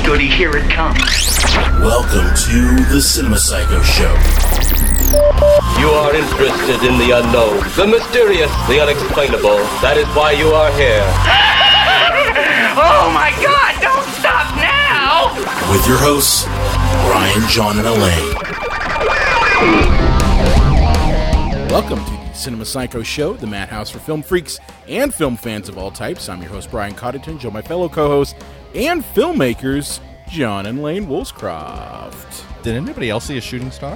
goody, here it comes. Welcome to the Cinema Psycho Show. You are interested in the unknown, the mysterious, the unexplainable. That is why you are here. Oh my God, don't stop now! With your hosts, Brian, John, and Elaine. Welcome to the Cinema Psycho Show, the madhouse for film freaks and film fans of all types. I'm your host, Brian Coddington, joined by fellow co-hosts and filmmakers, John and Lane Woolscroft. Did anybody else see a shooting star?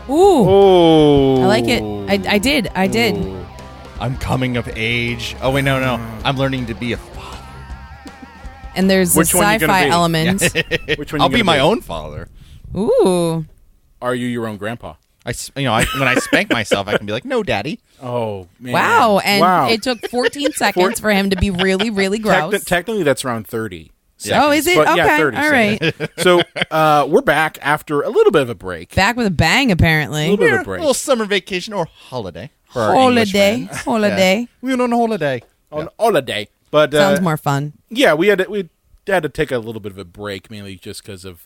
Ooh. Oh. I like it. I did. Oh. I'm coming of age. Oh, wait, no. I'm learning to be a father. And there's Which a one you gonna sci-fi be? element. Which one I'll you be gonna my own father. Ooh. Are you your own grandpa? When I spank myself, I can be like, no, daddy. Oh, man. Wow. And Wow. it took 14 seconds for him to be really, really gross. Technically, that's around 30 seconds. Oh, is it? But Okay. yeah, 30 All right. seconds. So we're back after a little bit of a break. Back with a bang, apparently. A little bit of a A break. little summer vacation or holiday. For our English Holiday. friends. Holiday. Yeah. We went on a holiday. On holiday. But, Sounds more fun. Yeah, we had to take a little bit of a break, mainly just because of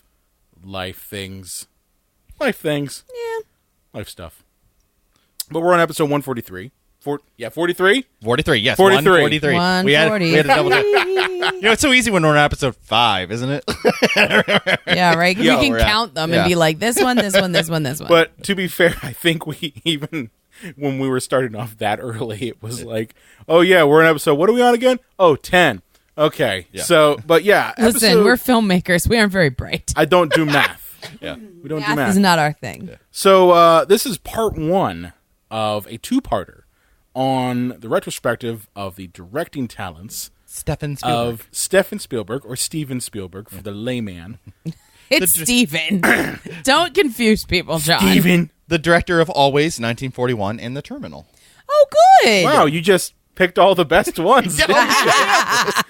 life things. Yeah. Life stuff. But we're on episode 143. 43? 43, yes. 43. 143. We had to double check. 143. You know, it's so easy when we're on episode 5, isn't it? Yeah, right? 'Cause Yeah, we can we're at- count them yeah. and be like, this one, this one, this one, this one. But to be fair, I think we even, when we were starting off that early, it was like, oh yeah, we're on episode, what are we on again? Oh, 10. Okay. Yeah. So, but yeah. Listen, we're filmmakers. We aren't very bright. I don't do math. Yeah. We don't do Math math. is not our thing. So this is part 1 of a 2-parter on the retrospective of the directing talents Steven Spielberg. of Steven Spielberg, or Steven Spielberg for the layman. It's Steven. Don't confuse people, John. Steven. The director of Always, 1941, and The Terminal. Oh, good. Wow, you just picked all the best ones.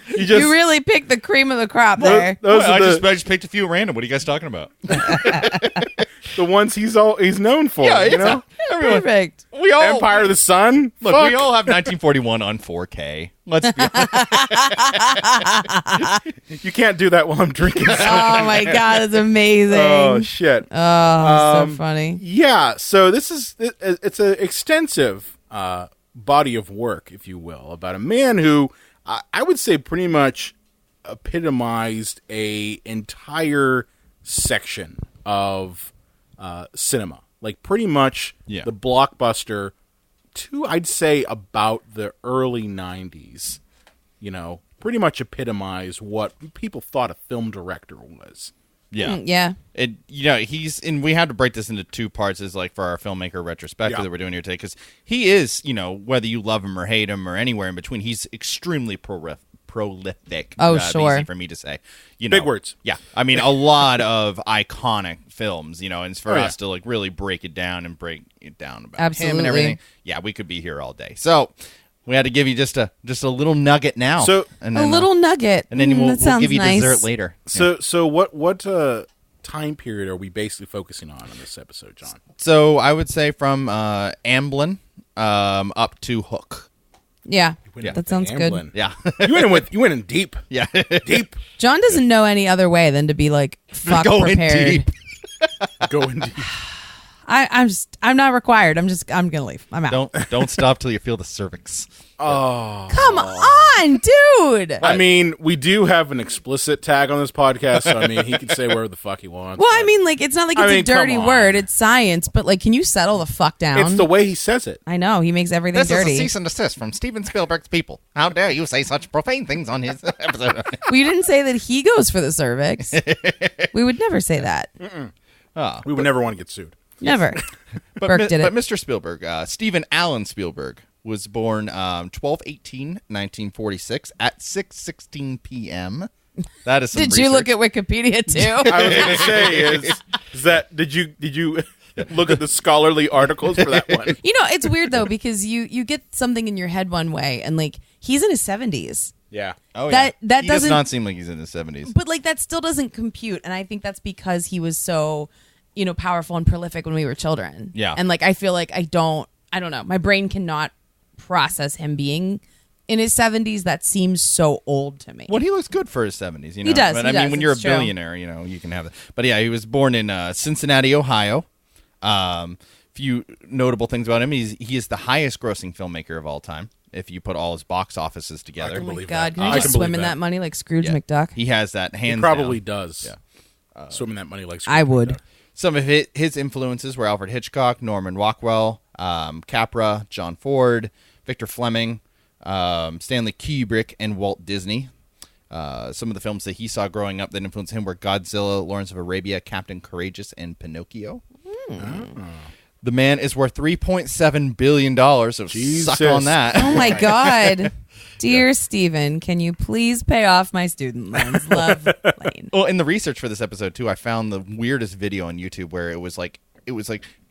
You just You really picked the cream of the crop there. those I are just picked a few random. What are you guys talking about? the ones he's known for. Yeah, you know? everyone. Perfect. We all Empire of the Sun. Look, Fuck. we all have 1941 on 4K. Let's be honest. You can't do that while I'm drinking. Oh, my God. It's amazing. Oh shit. Oh, so funny. Yeah. So it's an extensive body of work, if you will, about a man who I would say pretty much epitomized a entire section of cinema. Like pretty much Yeah. the blockbuster to, I'd say, about the early 90s. You know, pretty much epitomized what people thought a film director was. Yeah. Yeah. And we had to break this into 2 parts as like for our filmmaker retrospective Yeah. that we're doing here today, because he is, whether you love him or hate him or anywhere in between, he's extremely prolific. Oh, It'd be sure. easy for me to say. Big words. Yeah. I mean, a lot of iconic films, and it's for Oh, yeah. us to like really break it down about him Absolutely. and everything. Yeah, we could be here all day. So we had to give you just a little nugget now. So- and A then, little nugget. and then that we'll sounds give you nice. dessert later. So what time period are we basically focusing on in this episode, John? So I would say from Amblin up to Hook. Yeah. went in That sounds good. Amblin. Yeah. You went in deep. Yeah. Deep. John doesn't know any other way than to be like, fuck Going prepared. deep. Going deep. I'm not required. I'm gonna leave. I'm out. Don't stop till you feel the cervix. Oh. Come on, dude. I mean, we do have an explicit tag on this podcast, so I mean, he can say whatever the fuck he wants. Well, I but mean, like, it's not like it's I a mean, come dirty on. word. It's science. But, like, can you settle the fuck down? it's the way he says it. I know. He makes everything This dirty. is a cease and desist from Steven Spielberg's people. How dare you say such profane things on his episode? We didn't say that he goes for the cervix. We would never say that. We would never want to get sued. Never. But, Burke did it. But Mr. Spielberg, Stephen Allen Spielberg, was born 12/18/1946 at 6:16 p.m. That is some Did you look research. at Wikipedia too? I was going to say, is that did you look at the scholarly articles for that one? You know, it's weird though because you get something in your head one way, and like he's in his 70s, Yeah. Oh, that yeah. He does doesn't- not seem like he's in his 70s. but like that still doesn't compute, and I think that's because he was so powerful and prolific when we were children. Yeah. And like I feel like I don't know, my brain cannot process him being in his 70s, that seems so old to me. Well, he looks good for his 70s. You know? He does. But he I mean, does. when you're a It's true. billionaire, you can have it. But yeah, he was born in Cincinnati, Ohio. Few notable things about him: he is the highest grossing filmmaker of all time. If you put all his box offices together, can Oh my believe God, that. can I you just can swim believe in that. that money like Scrooge Yeah. McDuck? he has that hands He probably down. does. Yeah. Swimming that money like I would. Some of his influences were Alfred Hitchcock, Norman Rockwell, Capra, John Ford, Victor Fleming, Stanley Kubrick, and Walt Disney. Some of the films that he saw growing up that influenced him were Godzilla, Lawrence of Arabia, Captain Courageous, and Pinocchio. The man is worth $3.7 billion, so Jesus. suck on that. Oh my God. Dear Steven, can you please pay off my student loans? Love, Lane. Well, in the research for this episode, too, I found the weirdest video on YouTube where it was like,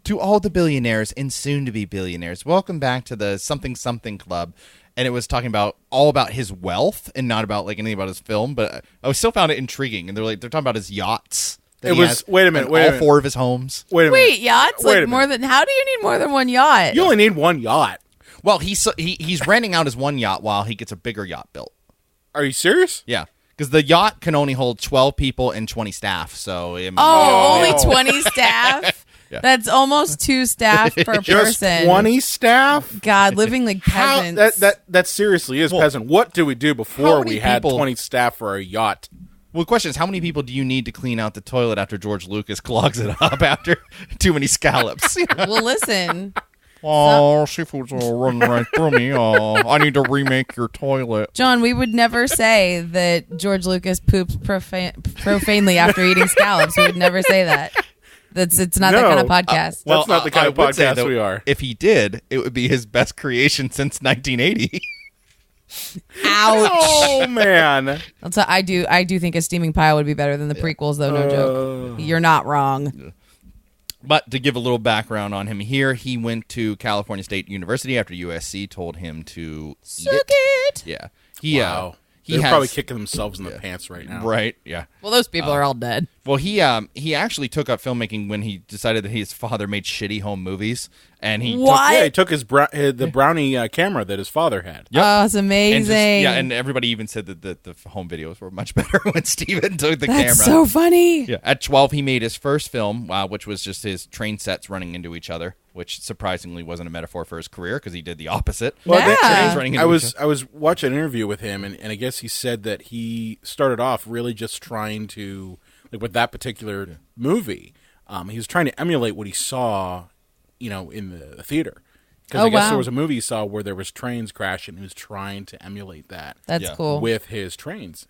to all the billionaires and soon-to-be billionaires, welcome back to the something club. And it was talking all about his wealth and not about like anything about his film, but I still found it intriguing. And they're talking about his yachts. It was wait a minute, all 4 of his homes. Wait a minute. Wait, yachts? Wait a Like minute. more than? How do you need more than one yacht? You only need one yacht. Well, he's renting out his one yacht while he gets a bigger yacht built. Are you serious? Yeah, because the yacht can only hold 12 people and 20 staff. So I mean, Oh, only 20 staff? Yeah. That's almost 2 staff per Just person. 20 staff? God, living like How, peasants. that seriously is peasant. What do we do how before many we had people- 20 staff for a yacht? Well, the question is, how many people do you need to clean out the toilet after George Lucas clogs it up after too many scallops? Well, listen, Oh, seafood's all running right through me. Oh, I need to remake your toilet. John, we would never say that George Lucas poops profanely after eating scallops. We would never say that. It's not that No. kind of podcast. That's not the kind of I would say, podcast though, we are. If he did, it would be his best creation since 1980. Ouch. Oh, man. I do think a steaming pile would be better than the prequels, though. No joke. You're not wrong. But to give a little background on him here, he went to California State University after USC told him to Suck eat it. Yeah. Wow. They're probably kicking themselves in the pants right now. Right, yeah. Well, those people are all dead. Well, he actually took up filmmaking when he decided that his father made shitty home movies, and he What? Yeah, he took the Brownie camera that his father had. Yep. Oh, it's and amazing. and everybody even said that the home videos were much better when Steven took the That's camera. so funny. Yeah. At 12, he made his first film, which was just his train sets running into each other, which surprisingly wasn't a metaphor for his career because he did the opposite. Well, Yeah. Trains running into each other. I was watching an interview with him, and I guess he said that he started off really just trying to, like with that particular movie, he was trying to emulate what he saw, in the theater. Because Oh, I guess wow. there was a movie he saw where there was trains crashing, and he was trying to emulate that That's Yeah. cool. with his trains.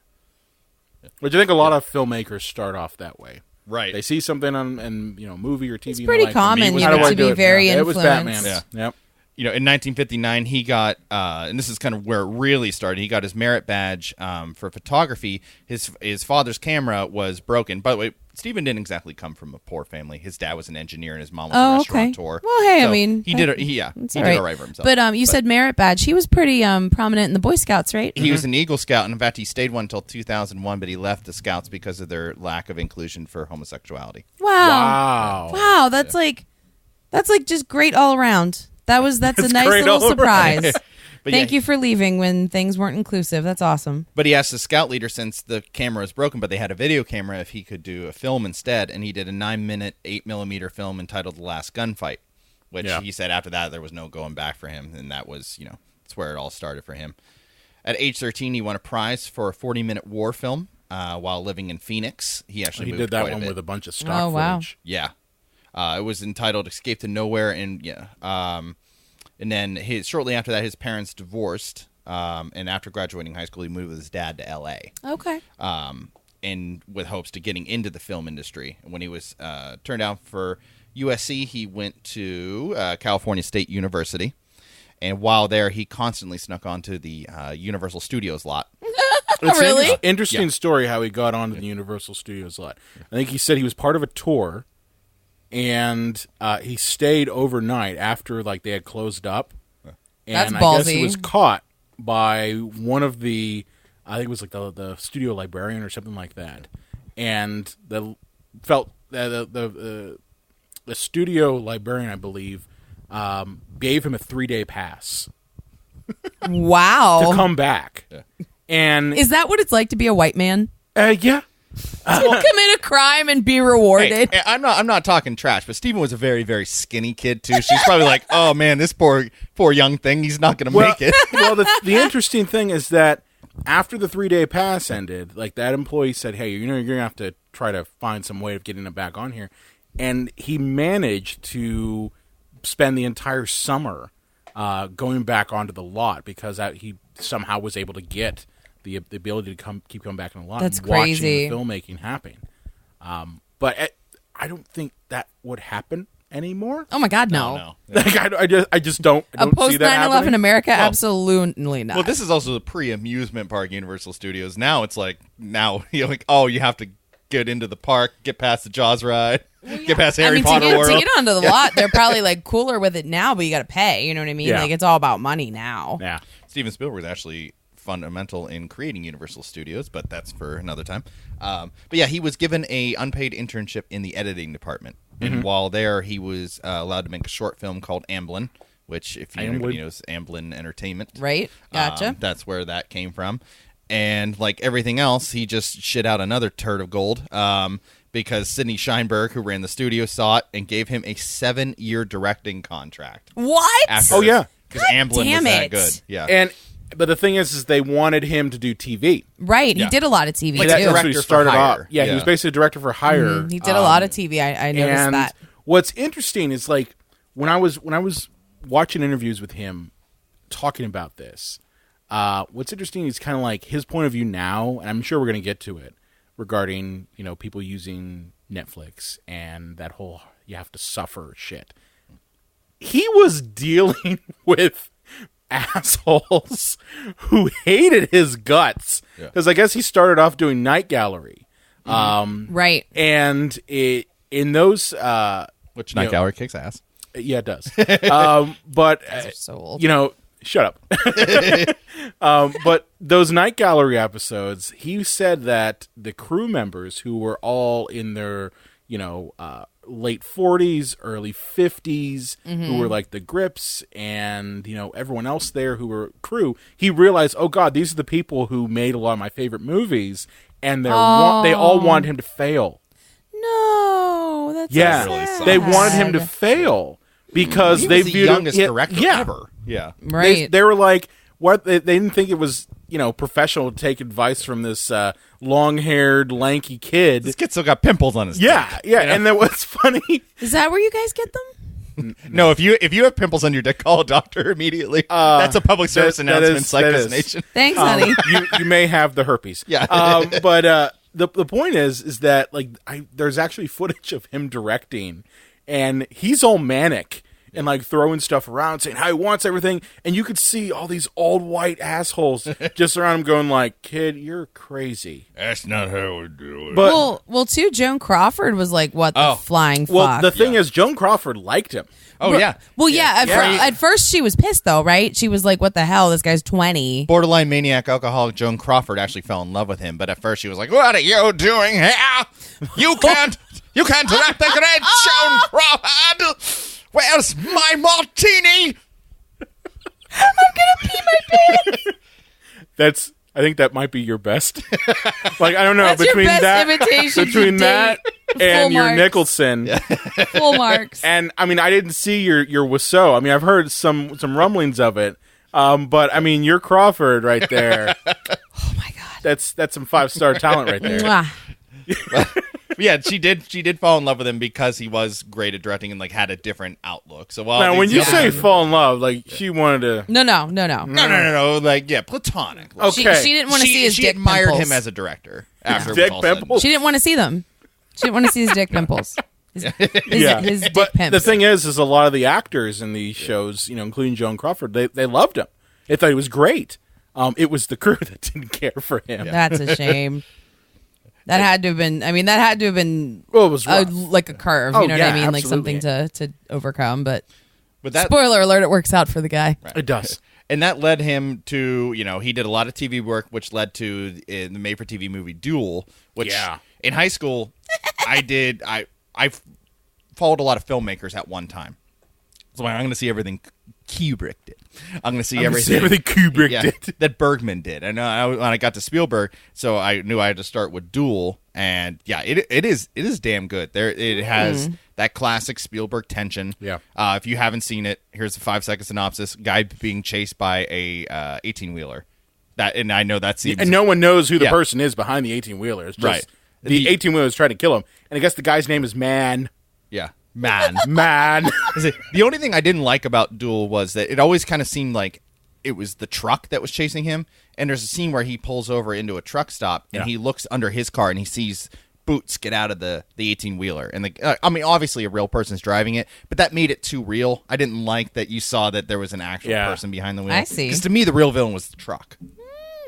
Which I think a lot of filmmakers start off that way. Right. They see something on movie or TV. It's and pretty they're like, common, how do I to do be it? very Yeah, it was Batman. influenced. Yeah. Yep. In 1959, he got, and this is kind of where it really started, he got his merit badge for photography. His father's camera was broken. By the way, Steven didn't exactly come from a poor family. His dad was an engineer and his mom was a restaurateur. Well, hey, So I mean, he did it's he all did all right for himself. But you said merit badge. He was pretty prominent in the Boy Scouts, right? He was an Eagle Scout, and in fact, he stayed one until 2001, but he left the Scouts because of their lack of inclusion for homosexuality. Wow. Wow, that's like just great all around. That's a nice great little all surprise. around. But Thank yeah, you for leaving when things weren't inclusive. That's awesome. But he asked the scout leader, since the camera was broken, but they had a video camera, if he could do a film instead, and he did a 9-minute 8mm film entitled The Last Gunfight, which he said after that there was no going back for him, and that was, that's where it all started for him. At age 13, he won a prize for a 40-minute war film while living in Phoenix. He actually He moved did that quite a one bit. with a bunch of stock Oh, wow. footage. Yeah. It was entitled Escape to Nowhere, and and then shortly after that, his parents divorced, and after graduating high school, he moved with his dad to L.A., Okay. and with hopes to getting into the film industry. And when he was turned out for USC, he went to California State University, and while there, he constantly snuck onto the Universal Studios lot. It's Really? an interesting story how he got onto the Universal Studios lot. I think he said he was part of a tour, and he stayed overnight after they had closed up. And That's I guess he ballsy. was caught by one of the, I think it was the studio librarian or something like that, and the studio librarian, I believe, gave him a 3-day pass. Wow. to come back. And Is that what it's like to be a white man? yeah, Commit a crime and be rewarded. Hey, I'm not talking trash, but Steven was a very, very skinny kid too. She's probably like, oh man, this poor young thing, he's not going to make it. Well, the interesting thing is that after the 3-day pass ended, like that employee said, "Hey, you're gonna have to try to find some way of getting it back on here," and he managed to spend the entire summer going back onto the lot because he somehow was able to get the ability to keep coming back on the lot. That's and watching crazy. the filmmaking happen. But I don't think that would happen anymore. Oh my God, no. Like I just don't. I A don't post see that 9/11 happening. America, absolutely not. Well, this is also the pre-amusement park Universal Studios. Now it's like, you're like, oh, you have to get into the park, get past the Jaws ride, get past Harry Potter to World. get onto the lot, they're probably like cooler with it now, but you got to pay. You know what I mean? Yeah. Like it's all about money now. Yeah. Steven Spielberg is actually fundamental in creating Universal Studios, but that's for another time. But yeah, he was given a unpaid internship in the editing department, and while there, he was allowed to make a short film called Amblin, which, if anybody knows Amblin Entertainment, Right? Gotcha. that's where that came from. And like everything else, he just shit out another turd of gold. Because Sidney Sheinberg, who ran the studio, saw it and gave him a 7-year directing contract. What? After, Oh, yeah. because Amblin damn was that it. good. Yeah, But the thing is they wanted him to do TV. Right. Yeah. He did a lot of TV Like too. that That's what he director for started hire. off. Yeah, he Yeah. was basically a director for hire. He did a lot of TV. I noticed And that. what's interesting is like when I was watching interviews with him talking about this, what's interesting is kind of like his point of view now, and I'm sure we're going to get to it regarding people using Netflix and that whole you have to suffer shit. He was dealing with assholes who hated his guts because I guess he started off doing Night Gallery, Right. and in those which Night Gallery kicks ass. yeah, it does. But So old. shut up. But those Night Gallery episodes, he said that the crew members who were all in their late 40s, early 50s, who were like the grips and everyone else there who were crew, he realized, oh God, these are the people who made a lot of my favorite movies, and they all wanted him to fail. No, that's Yeah, so really sad. sucks. they wanted him to fail because He they was the viewed him- youngest yeah, director yeah. ever. Yeah, Right. They were like, what? They didn't think it was professional to take advice from this long-haired, lanky kid. this kid still got pimples on his Yeah, dick. yeah. And then what's funny? Is that where you guys get them? No, if you have pimples on your dick, call a doctor immediately. That's a public service that announcement. is- Cypress that is. Nation. Thanks, honey. you may have the herpes. Yeah. But the point is that there's actually footage of him directing, and he's all manic and like throwing stuff around, saying how he wants everything, and you could see all these old white assholes just around him going like, "Kid, you're crazy." That's not how we do it. But well, too. Joan Crawford was like, "What the flying fuck?" well, the thing is, Joan Crawford liked him. Oh yeah. Well, yeah. At first, she was pissed though, right? She was like, "What the hell? This guy's 20." Borderline maniac alcoholic Joan Crawford actually fell in love with him, but at first she was like, "What are you doing here? You can't direct the great Joan Crawford. Where's my martini?" I think that might be your best. Like, I don't know, That's your between best that imitation to between that date. and Full your marks. Nicholson. Full marks. And I mean, I didn't see your Wiseau. I mean, I've heard some rumblings of it. But I mean, your Crawford right there. Oh my god. That's some 5-star talent right there. Mwah. Yeah, she did fall in love with him because he was great at directing and like had a different outlook. So while Now, when these you other- say fall in love, like she wanted to. No. no, like platonic. Okay. She didn't want to see his she dick admired pimples. him as a director after it Dick was all said and pimples? She didn't want to see them. She didn't want to see his dick pimples. His dick But pimps. the thing is a lot of the actors in these shows, including Joan Crawford, they loved him. They thought he was great. It was the crew that didn't care for him. That's a shame. That had to have been. I mean, that had to have been Well, it was rough. like a curve. Oh, You know what yeah, I mean? Like absolutely. something to overcome. But But spoiler alert: it works out for the guy. It does. And that led him to, he did a lot of TV work, which led to the made-for-TV movie Duel, which Yeah. in high school I followed a lot of filmmakers at one time. So I'm going to see everything Kubrick did. I'm going to see I'm gonna everything. see everything Kubrick did. That Bergman did. And when I got to Spielberg, so I knew I had to start with Duel. And yeah, it is damn good. It has that classic Spielberg tension. Yeah. If you haven't seen it, here's a 5-second synopsis: guy being chased by a 18-wheeler. And I know that seems, And no one knows who the Yeah. person is behind the 18-wheeler. It's just Right. the 18-wheeler is trying to kill him. And I guess the guy's name is Man. yeah, man. Man. The only thing I didn't like about Duel was that it always kind of seemed like it was the truck that was chasing him. And there's a scene where he pulls over into a truck stop and he looks under his car and he sees Boots get out of the 18-wheeler. And obviously a real person's driving it, but that made it too real. I didn't like that you saw that there was an actual person behind the wheel. I see. Because to me, the real villain was the truck.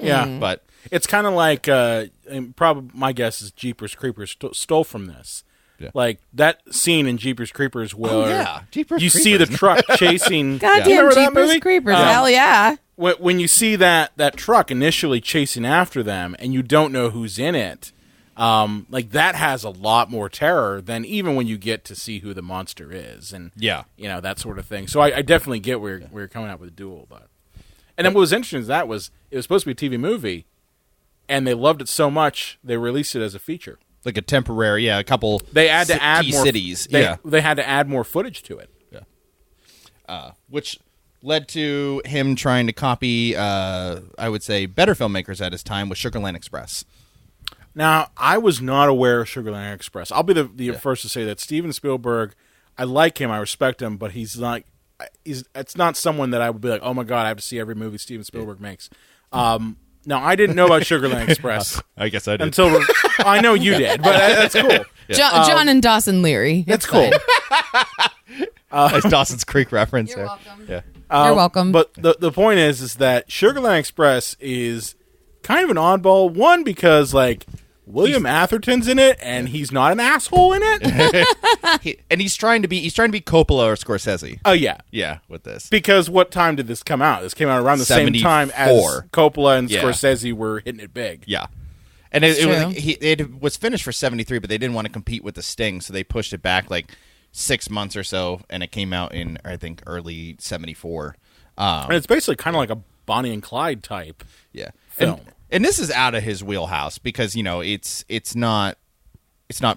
Yeah. But It's kind of like, and probably my guess is Jeepers Creepers stole from this. Yeah. Like that scene in Jeepers Creepers where Jeepers you see the Creepers. truck chasing. Goddamn Remember that Jeepers movie? Creepers. Hell yeah. When you see that truck initially chasing after them and you don't know who's in it, like that has a lot more terror than even when you get to see who the monster is and that sort of thing. So I definitely get where you're coming out with Duel, but and then what was interesting is it was supposed to be a TV movie, and they loved it so much they released it as a feature. like a temporary, a couple. They had to add key more cities. They had to add more footage to it. Which led to him trying to copy, I would say, better filmmakers at his time with Sugarland Express. Now, I was not aware of Sugarland Express. I'll be the first to say that Steven Spielberg, I like him, I respect him, but it's not someone that I would be like, oh my God, I have to see every movie Steven Spielberg makes. Now, I didn't know about Sugarland Express. I guess I did. Until I know you did, but that's cool. John and Dawson Leary. That's cool. Nice Dawson's Creek reference. You're welcome. Yeah. You're welcome. But the point is that Sugarland Express is kind of an oddball one because like William Atherton's in it and he's not an asshole in it. He's trying to be Coppola or Scorsese. Oh yeah. Yeah, with this. Because what time did this come out? This came out around the same time as 74. Coppola and Scorsese were hitting it big. Yeah. And it was finished for 73, but they didn't want to compete with The Sting, so they pushed it back like 6 months or so, and it came out in, I think, early 74. And it's basically kind of like a Bonnie and Clyde type film. And this is out of his wheelhouse because, it's not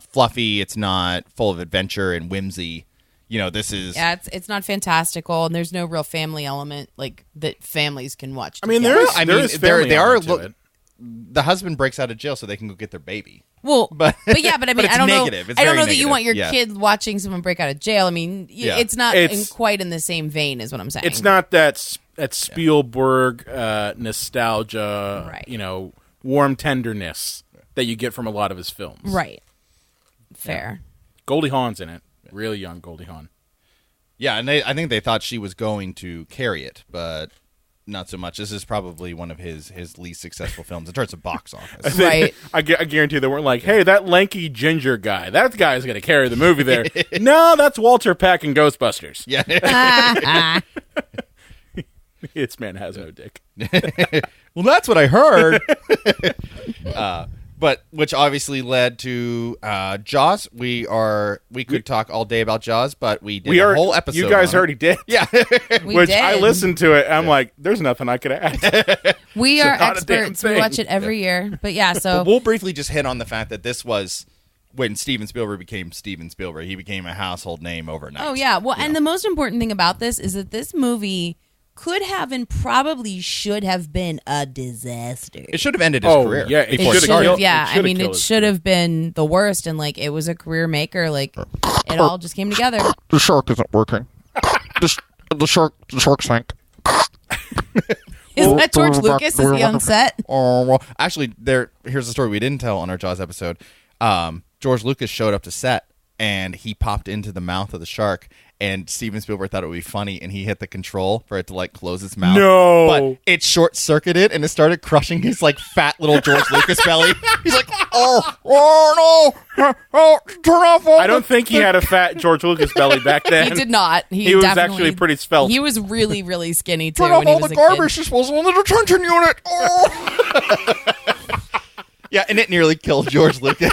fluffy, it's not full of adventure and whimsy. This is... Yeah, it's not fantastical, and there's no real family element like that families can watch. I mean, together. there is family element to it. The husband breaks out of jail so they can go get their baby. Well, but I mean, it's I don't negative. know. It's I don't very know that you want your negative. kid watching someone break out of jail. I mean, it's not quite in the same vein, is what I'm saying. It's not that Spielberg nostalgia, right. Warm tenderness that you get from a lot of his films. Right. Fair. Goldie Hawn's in it. Really young Goldie Hawn. Yeah, and I think they thought she was going to carry it, but not so much. This is probably one of his least successful films in terms of box office. Right. I guarantee they weren't like, hey, that lanky ginger guy, that guy's going to carry the movie there. No, that's Walter Peck in Ghostbusters. Yeah. This man has no dick. Well, that's what I heard. But which obviously led to Jaws. We could talk all day about Jaws, but we did a whole episode. You guys on already did. Yeah. Which I listened to it. And I'm like, there's nothing I could add. We are not a damn experts. We thing. watch it every year. But yeah, so We'll briefly just hit on the fact that this was when Steven Spielberg became Steven Spielberg. He became a household name overnight. Oh yeah. Well, and the most important thing about this is that this movie could have and probably should have been a disaster. It should have ended his career. Yeah, It should've should have, killed- yeah. it I mean, should've it killed his should have been the worst, and like it was a career maker. Like it all just came together. The shark isn't working. The shark sank. Is that George Lucas? Is he on set? Oh, well, actually, here's the story we didn't tell on our Jaws episode. George Lucas showed up to set, and he popped into the mouth of the shark, and Steven Spielberg thought it would be funny, and he hit the control for it to, like, close its mouth. No! But it short-circuited, and it started crushing his, like, fat little George Lucas belly. He's like, oh, no! Turn off all I don't think he had a fat George Lucas belly back then. He did not. He was definitely- actually pretty svelte. He was really, really skinny too Turn off when he all was the a kid. garbage disposal in the detention unit! Oh! Yeah, and it nearly killed George Lucas.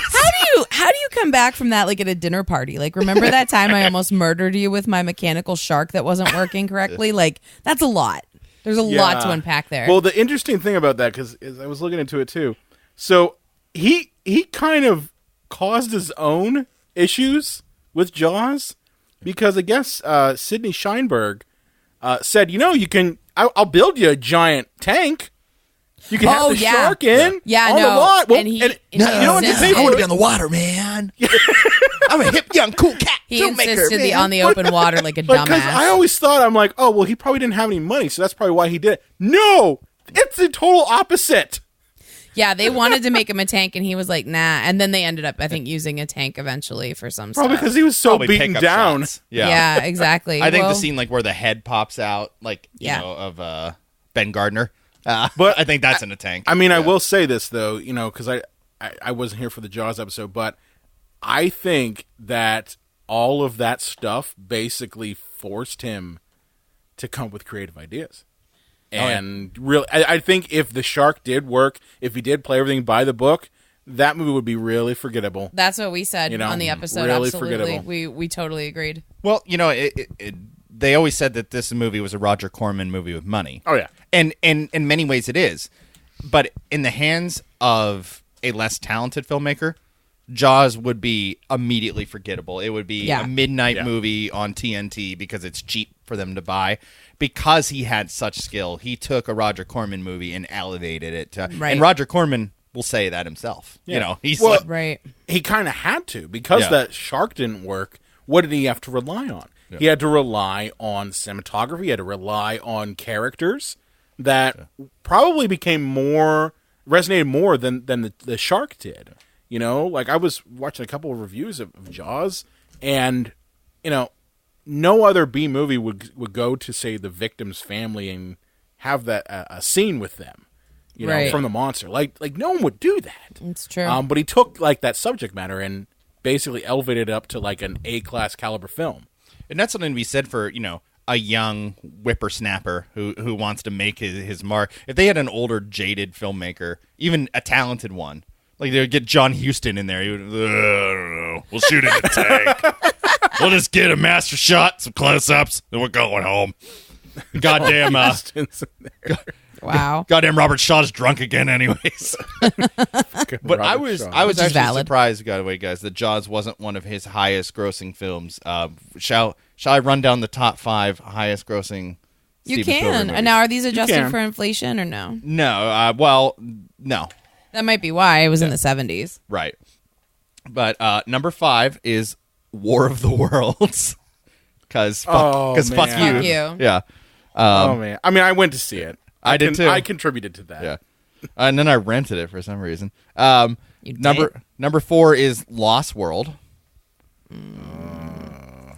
How how do you come back from that like at a dinner party? Like, remember that time I almost murdered you with my mechanical shark that wasn't working correctly? Like, that's a lot. There's a lot to unpack there. Well, the interesting thing about that, because I was looking into it too, so he kind of caused his own issues with Jaws, because I guess Sidney Sheinberg said, I'll build you a giant tank. You can have the shark in on the lot. Well, you don't have to pay for it. on the water, man. I'm a hip, young, cool cat. He filmmaker, insisted man. on the open water like a Because dumbass. I always thought, I'm like, oh, well, he probably didn't have any money, so that's probably why he did it. No, it's the total opposite. Yeah, they wanted to make him a tank, and he was like, nah. And then they ended up, I think, using a tank eventually for some Probably stuff. because he was so Probably beaten pickup down. shots. Yeah, exactly. I think Well, the scene like where the head pops out, like of Ben Gardner. But I think that's in a tank. I mean, I will say this though, because I wasn't here for the Jaws episode, but I think that all of that stuff basically forced him to come up with creative ideas. And really, I think if the shark did work, if he did play everything by the book, that movie would be really forgettable. That's what we said on the episode. really Absolutely. forgettable. We totally agreed. Well, they always said that this movie was a Roger Corman movie with money. Oh, yeah. And in many ways it is. But in the hands of a less talented filmmaker, Jaws would be immediately forgettable. It would be a midnight movie on TNT because it's cheap for them to buy. Because he had such skill, he took a Roger Corman movie and elevated it to, and Roger Corman will say that himself. Yeah. He's Right. He kind of had to, because that shark didn't work. What did he have to rely on? Yeah. He had to rely on cinematography. He had to rely on characters that probably resonated more than the shark did. Like I was watching a couple of reviews of Jaws, and no other B movie would go to, say, the victim's family and have that a scene with them, from the monster. Like no one would do that. It's true. But he took like that subject matter and basically elevated it up to like an A-class caliber film. And that's something to be said for, a young whippersnapper who wants to make his mark. If they had an older, jaded filmmaker, even a talented one, like they would get John Huston in there, he would, I don't know, we'll shoot in a tank. We'll just get a master shot, some close-ups, then we're going home. Goddamn, Wow. goddamn Robert Shaw's drunk again anyways. But I was actually valid. surprised, by the way, guys, that Jaws wasn't one of his highest grossing films. Shall I run down the top 5 highest grossing You Steven Spielberg can. movies? And now, are these adjusted can. for inflation or no? No, no. That might be why. It was in the 70s. Right. But number 5 is War of the Worlds. Because fuck you. Fuck you. Yeah. Oh man! I mean, I went to see it. I did too. I contributed to that. Yeah. And then I rented it for some reason. You Number 4 is Lost World.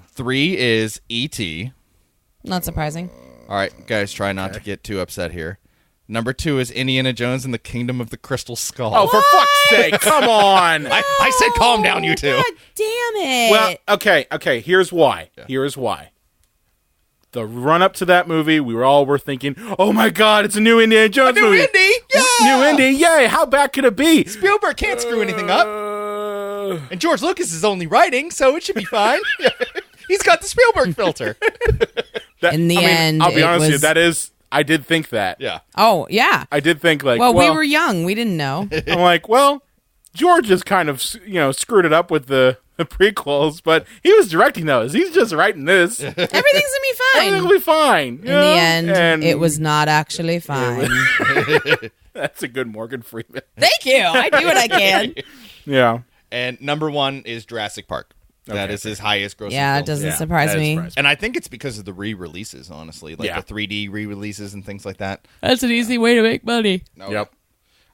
3 is E.T. Not surprising. All right, guys, try not to get too upset here. Number 2 is Indiana Jones and the Kingdom of the Crystal Skull. Oh, for fuck's sake! Come on. I said calm down, you two. God damn it. Well, okay. Here's why. Here's why. The run up to that movie, we were thinking, "Oh my God, it's a new Indiana Jones movie! Indy, yeah! New Indy, yay! How bad could it be?" Spielberg can't screw anything up. And George Lucas is only writing, so it should be fine. He's got the Spielberg filter. In the end, I'll be it honest with you. was- I did think that. Yeah. Oh, yeah. I did think like. Well, we were young. We didn't know. I'm like, well, George has kind of screwed it up with the prequels, but he was directing those. He's just writing this. Everything's going to be fine. Everything will be fine. In the end, it was not actually fine. That's a good Morgan Freeman. Thank you. I do what I can. Yeah. And number 1 is Jurassic Park. That is his highest grossing Yeah, film. it doesn't surprise me. And I think it's because of the re-releases, honestly. Like Yeah. the 3D re-releases and things like that. That's an easy way to make money. No. Yep.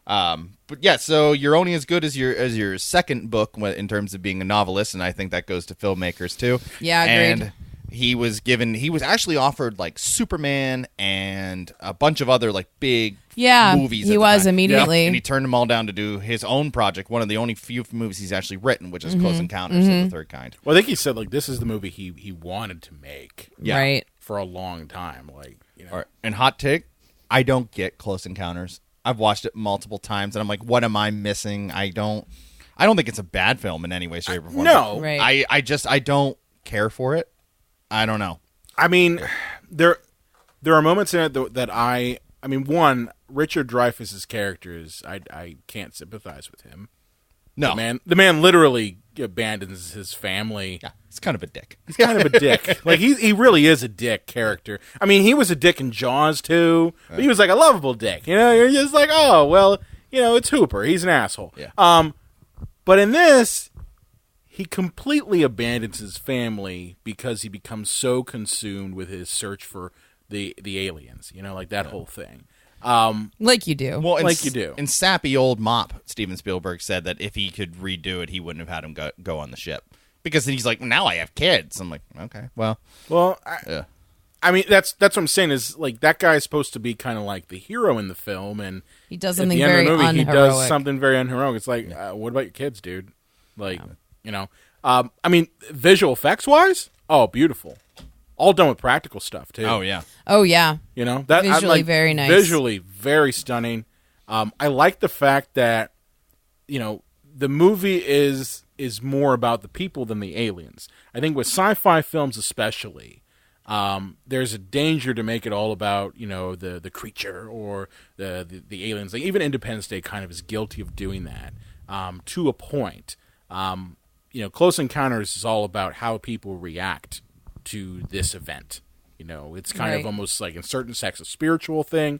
But yeah, so you're only as good as your second book in terms of being a novelist, and I think that goes to filmmakers too. Yeah, agreed. And he was actually offered like Superman and a bunch of other like big movies. he at the was time. immediately. And he turned them all down to do his own project, one of the only few movies he's actually written, which is Close Encounters of the Third Kind. Well, I think he said like this is the movie he wanted to make. Yeah. Right. For a long time, like All right. And hot take, I don't get Close Encounters. I've watched it multiple times, and I'm like, what am I missing? I don't I don't think it's a bad film in any way, shape, or form. No. Right. I don't care for it. I don't know. I mean, there are moments in it that I mean, one, Richard Dreyfuss's characters, I can't sympathize with him. No. The man literally abandons his family. Yeah, he's kind of a dick. He's kind of a dick. Like, he really is a dick character. I mean, he was a dick in Jaws, too. But he was like a lovable dick. You know, you're just like, oh, well, you know, it's Hooper. He's an asshole. Yeah. But in this, he completely abandons his family because he becomes so consumed with his search for the aliens. You know, like that whole thing. Like you do. Well, Like you do. And sappy old mop Steven Spielberg said that if he could redo it, he wouldn't have had him go on the ship. Because he's like, now I have kids. I'm like, okay, well. I mean, that's what I'm saying is, like, that guy is supposed to be kind of like the hero in the film, and He does at something the end very of the movie, he unheroic. does something very unheroic. It's like, what about your kids, dude? Like, you know, I mean, visual effects wise, oh, beautiful, all done with practical stuff too. Oh yeah. Oh, yeah. You know, that I'm Visually like, very nice. Visually very stunning. I like the fact that, you know, the movie is more about the people than the aliens. I think with sci-fi films especially, there's a danger to make it all about, you know, the creature or the aliens. Like, even Independence Day kind of is guilty of doing that to a point. You know, Close Encounters is all about how people react to this event. You know, it's kind of almost like in certain sects a spiritual thing.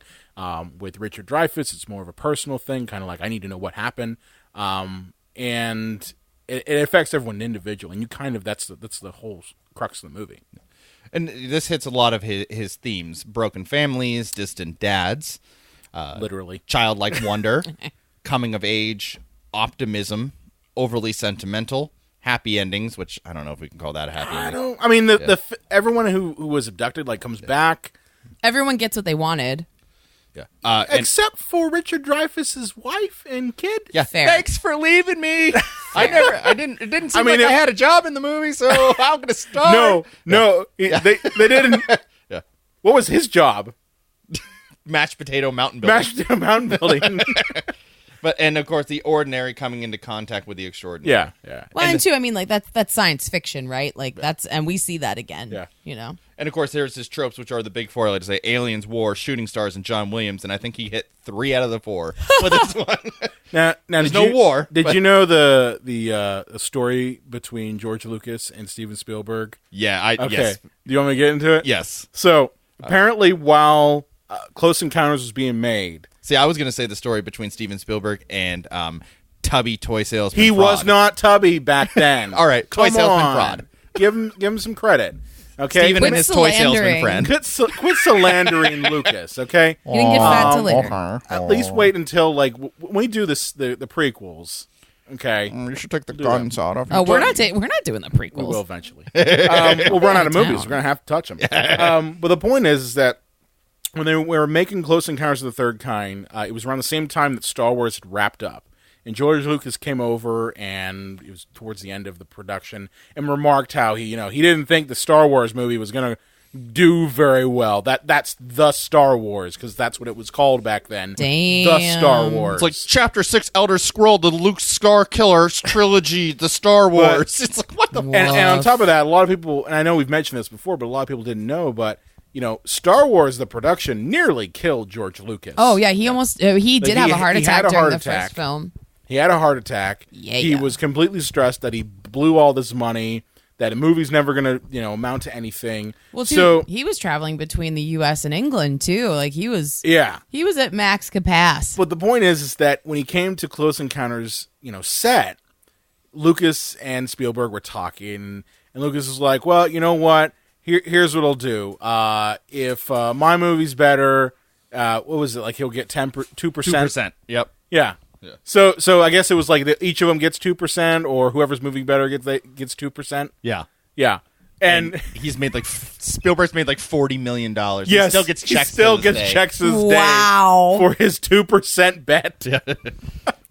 With Richard Dreyfuss, it's more of a personal thing, kind of like I need to know what happened. And it affects everyone individually, and you kind of that's the whole crux of the movie. And this hits a lot of his themes: broken families, distant dads, Literally, childlike wonder, coming of age, optimism, overly sentimental, happy endings, which I don't know if we can call that a happy ending. I mean, everyone who was abducted like comes back, Everyone gets what they wanted. Yeah. except for Richard Dreyfuss's wife and kid. Yeah. Fair. Thanks for leaving me. It didn't seem like I had a job in the movie, so I'm going to start. No, they didn't. Yeah. What was his job? Mashed potato mountain building. Mashed mountain building. And of course, the ordinary coming into contact with the extraordinary. Yeah. Well, and too, I mean, like that's science fiction, right? Like and we see that again. Yeah. You know. And of course, there's his tropes, which are the big four, like to say aliens, war, shooting stars, and John Williams. And I think he hit 3 out of the 4 with this one. Now There's no war. Did you know the story between George Lucas and Steven Spielberg? Yeah. Okay. Yes. Do you want me to get into it? Yes. So apparently, while Close Encounters was being made, See, I was going to say the story between Steven Spielberg and Tubby Toy Salesman. he Fraud. was not Tubby back then. All right, toy Come salesman on. fraud. Give him some credit. Okay, Steven and Quit his toy salesman slandering. friend. quit philandering Lucas. Okay, You didn't get fat till later. at least wait until like when we do this the prequels. Okay, You should take the guns out of it. Oh, we're not doing the prequels. we will eventually. We'll run out of movies. We're gonna have to touch them. But the point is that when they were making Close Encounters of the Third Kind, it was around the same time that Star Wars had wrapped up. And George Lucas came over, and it was towards the end of the production, and remarked how he didn't think the Star Wars movie was going to do very well. That's the Star Wars, because that's what it was called back then. Damn. The Star Wars. It's like Chapter 6, Elder Scroll, the Luke Skywalker trilogy, the Star Wars. It's like, what the and on top of that, a lot of people, and I know we've mentioned this before, but a lot of people didn't know, but Star Wars, the production, nearly killed George Lucas. Oh yeah, he almost he did have a heart he had attack a during heart the attack. first film. He had a heart attack. Yeah, he yeah. was completely stressed that he blew all this money, that a movie's never going to, amount to anything. Well, too, so he was traveling between the U.S. and England too. Like he was at max capacity. But the point is that when he came to Close Encounters, set, Lucas and Spielberg were talking, and Lucas was like, well, you know what? Here's what I'll do. If my movie's better, what was it? Like he'll get 2%? 2%. Yep. Yeah. So I guess it was like each of them gets 2%, or whoever's movie better gets 2%. Yeah. Yeah. And he's made Spielberg's made like $40 million. yes, he still gets checks. Still to this gets day. checks to this Wow. day for his 2% bet.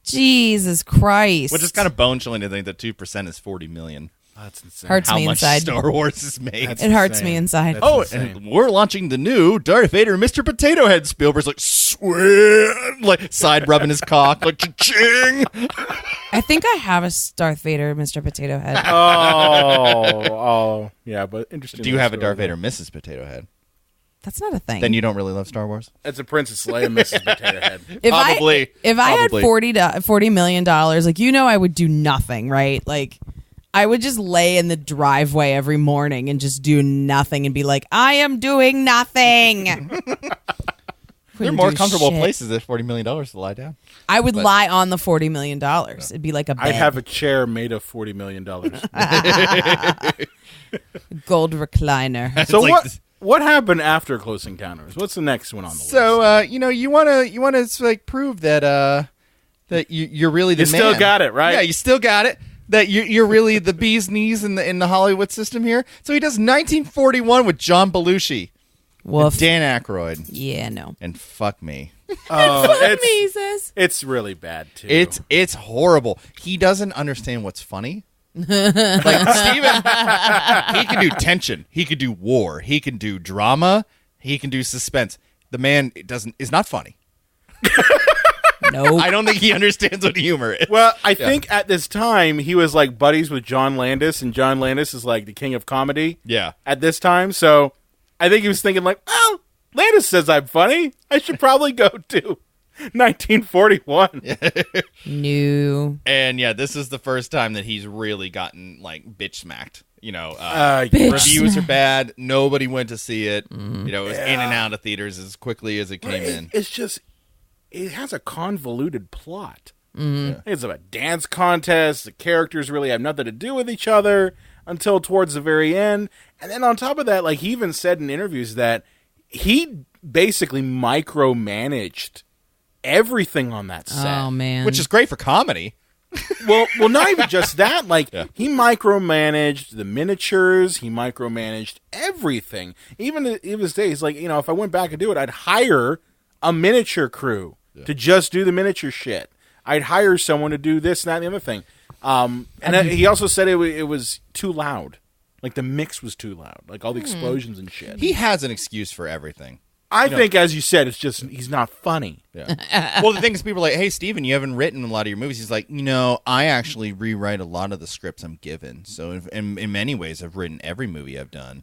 Jesus Christ. Which is kind of bone chilling to think that 2% is $40 million. That's insane. Hurts How me much inside. Star Wars is made. That's It hurts insane. me inside. That's Oh, insane. and we're launching the new Darth Vader and Mr. Potato Head. Spielberg's like, sweet, like side rubbing his cock, like cha-ching. I think I have a Darth Vader, Mr. Potato Head. Oh, yeah, but interesting. Do you have a Darth Vader Mrs. Potato Head? That's not a thing. Then you don't really love Star Wars? It's a Princess Leia, Mrs. Potato Head. if Probably. if I had Probably. $40 million, like, I would do nothing, right? Like, I would just lay in the driveway every morning and just do nothing and be like, I am doing nothing. There are more comfortable places at $40 million to lie down. I would lie on the $40 million. It'd be like a bed. I'd have a chair made of $40 million. gold recliner. So like what happened after Close Encounters? What's the next one on the list? So, you want to like prove that that you're really the You man. still got it, right? Yeah, you still got it. That you're really the bee's knees in the Hollywood system here. So he does 1941 with John Belushi, Woof. and Dan Aykroyd, Yeah, no. and fuck me. Jesus. It's really bad, too. It's horrible. He doesn't understand what's funny. Like Steven, he can do tension. He can do war. He can do drama. He can do suspense. The man is not funny. No. I don't think he understands what humor is. Well, I think at this time he was like buddies with John Landis, and John Landis is like the king of comedy. Yeah. At this time, so I think he was thinking like, "Well, Landis says I'm funny. I should probably go to 1941." No. And yeah, this is the first time that he's really gotten like bitch smacked. Bitch Reviews are smacked. bad. Nobody went to see it. It was in and out of theaters as quickly as it came in. It's just it has a convoluted plot. It's about a dance contest. The characters really have nothing to do with each other until towards the very end. And then on top of that, like he even said in interviews that he basically micromanaged everything on that set. Oh, man. Which is great for comedy. Well, not even just that. Like he micromanaged the miniatures. He micromanaged everything. Even his days, like if I went back and do it, I'd hire a miniature crew to just do the miniature shit. I'd hire someone to do this, that, and the other thing. And he also said it was too loud. Like the mix was too loud. Like all the explosions and shit. He has an excuse for everything. I think, as you said, it's just he's not funny. Yeah. Well, the thing is, people are like, hey, Steven, you haven't written a lot of your movies. He's like, I actually rewrite a lot of the scripts I'm given. So in many ways, I've written every movie I've done.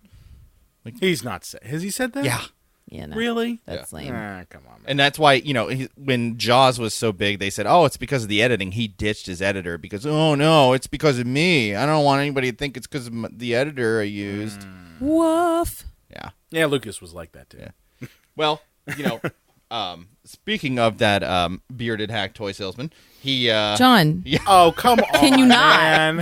He's not. Has he said that? Yeah. Yeah, no. Really? That's lame. Come on, man. And that's why, when Jaws was so big, they said, oh, it's because of the editing. He ditched his editor because, oh, no, it's because of me. I don't want anybody to think it's because of the editor I used. Woof. Yeah. Yeah, Lucas was like that too. Yeah. Well, speaking of that bearded hack toy salesman, he John, Oh, come on! can you not? man.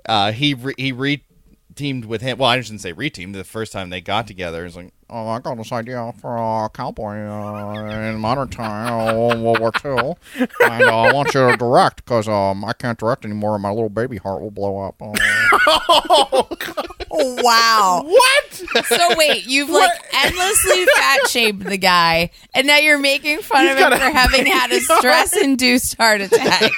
No. he re-teamed with him. Well, I shouldn't say re-teamed. The first time they got together, he's like, oh, I got this idea for a cowboy in modern time, World War II, and I want you to direct because I can't direct anymore, and my little baby heart will blow up. Wow. What? So wait, you've like endlessly fat shamed the guy, and now you're making fun of him for having had a stress-induced heart attack.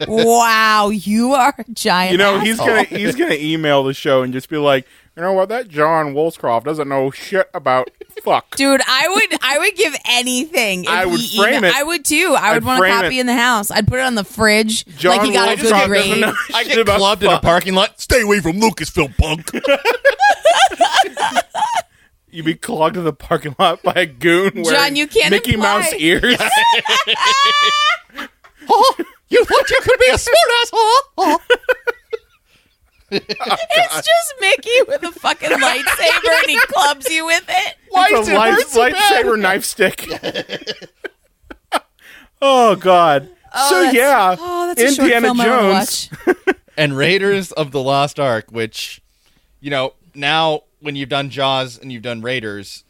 Wow, you are a giant. Asshole. he's gonna email the show and just be like, you know what? That John Wollscroft doesn't know shit about fuck. Dude, I would give anything. If I would he frame it. I would too. I would want a frame copy it. in the house. I'd put it on the fridge. John like he got a good Wollscroft grade. doesn't know I shit get about clubbed in a fuck. parking lot. Stay away from Lucasfilm, punk. You'd be clogged in the parking lot by a goon wearing John, you can't Mickey imply- Mouse ears. You thought you could be a smart asshole? It's just Mickey with a fucking lightsaber, and he clubs you with it. Why It's does a it hurt so bad? lightsaber knife stick. Oh God. That's a short Indiana film I wanna Jones. watch. And Raiders of the Lost Ark, which, now when you've done Jaws and you've done Raiders,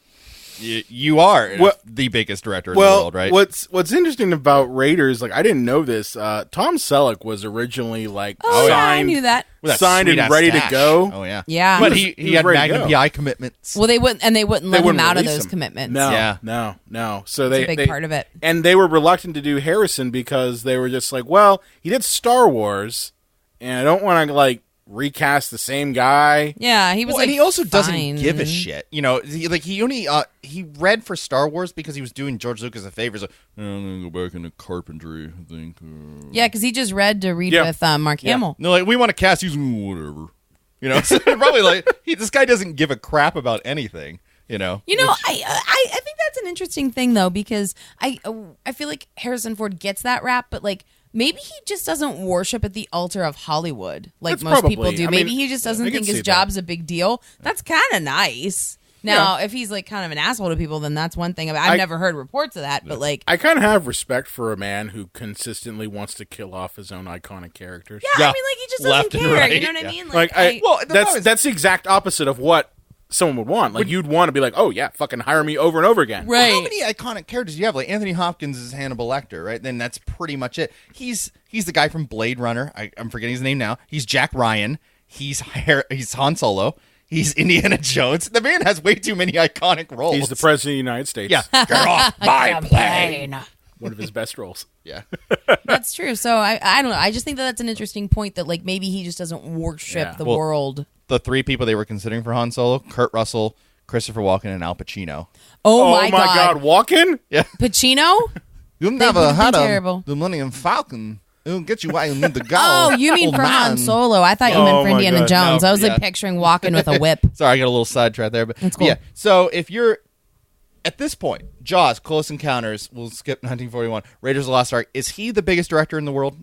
you are the biggest director in the world, right? What's interesting about Raiders, like I didn't know this. Tom Selleck was originally like Oh, yeah, I signed, knew that. With that signed and sweet-ass ready to stash. go. Oh, yeah. Yeah. But He he was had ready to Magnum go. PI commitments. Well, they wouldn't let him out of release those him. commitments. No, Yeah. no. So It's they a big part of it. and they were reluctant to do Harrison because they were just like, well, he did Star Wars, and I don't want to like recast the same guy. Yeah, he was Well, like, and he also doesn't fine. give a shit. You know, he only he read for Star Wars because he was doing George Lucas a favor. So I'm gonna go back into carpentry. I think. Yeah, because he just read to read Yeah. with Mark Hamill. No, like we want to cast you. Whatever. You know, so probably like this guy doesn't give a crap about anything. You know. I think that's an interesting thing though, because I feel like Harrison Ford gets that rap, but like maybe he just doesn't worship at the altar of Hollywood like That's most people probably- do. I Maybe mean, he just I doesn't can think see his that. job's a big deal. That's kind of nice. Now, if he's like kind of an asshole to people, then that's one thing. I've never heard reports of that, but like, I kind of have respect for a man who consistently wants to kill off his own iconic characters. yeah, I mean, like he just doesn't left and care. right, You know what yeah. I mean? Like, that's the exact opposite of what someone would want. Like, you'd want to be like, oh yeah, fucking hire me over and over again. right. How many iconic characters do you have? Like Anthony Hopkins is Hannibal Lecter, right? Then that's pretty much it. He's the guy from Blade Runner. I'm forgetting his name now. He's Jack Ryan. He's Han Solo. He's Indiana Jones. The man has way too many iconic roles. He's the president of the United States. Yeah. Get off my plane. One of his best roles. Yeah. That's true. So I don't know. I just think that that's an interesting point that like maybe he just doesn't worship Yeah. the Well, world. The three people they were considering for Han Solo: Kurt Russell, Christopher Walken, and Al Pacino. Oh, my God, Walken? Pacino? You They never would've been had terrible. the Millennium Falcon. It'll get you why you need the go. Oh, you mean for Han Solo? I thought you Oh meant for my Indiana God, Jones. no, I was yeah. like picturing walking with a whip. Sorry, I got a little sidetracked there, but That's cool. yeah. So if you're at this point, Jaws, Close Encounters, we'll skip 1941. Raiders of the Lost Ark. Is he the biggest director in the world?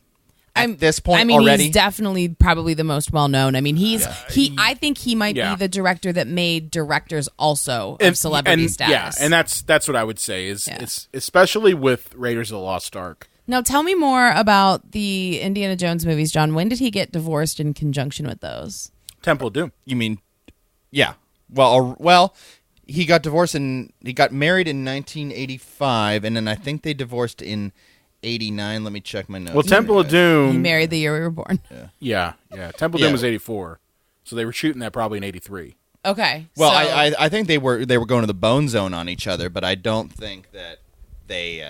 At this point I mean, already? he's definitely probably the most well known. I mean, I think he might Yeah. be the director that made directors also of celebrity status. Yeah, and that's what I would say is Yeah. it's especially with Raiders of the Lost Ark. Now, tell me more about the Indiana Jones movies, John. When did he get divorced in conjunction with those? Temple of Doom. You mean, yeah. Well, he got divorced he got married in 1985, and then I think they divorced in 89. Let me check my notes. Well, Temple of He Doom. married the year we were born. Yeah. Temple of Yeah. Doom was 84, so they were shooting that probably in 83. Okay. Well, so, I think they were going to the bone zone on each other, but I don't think that they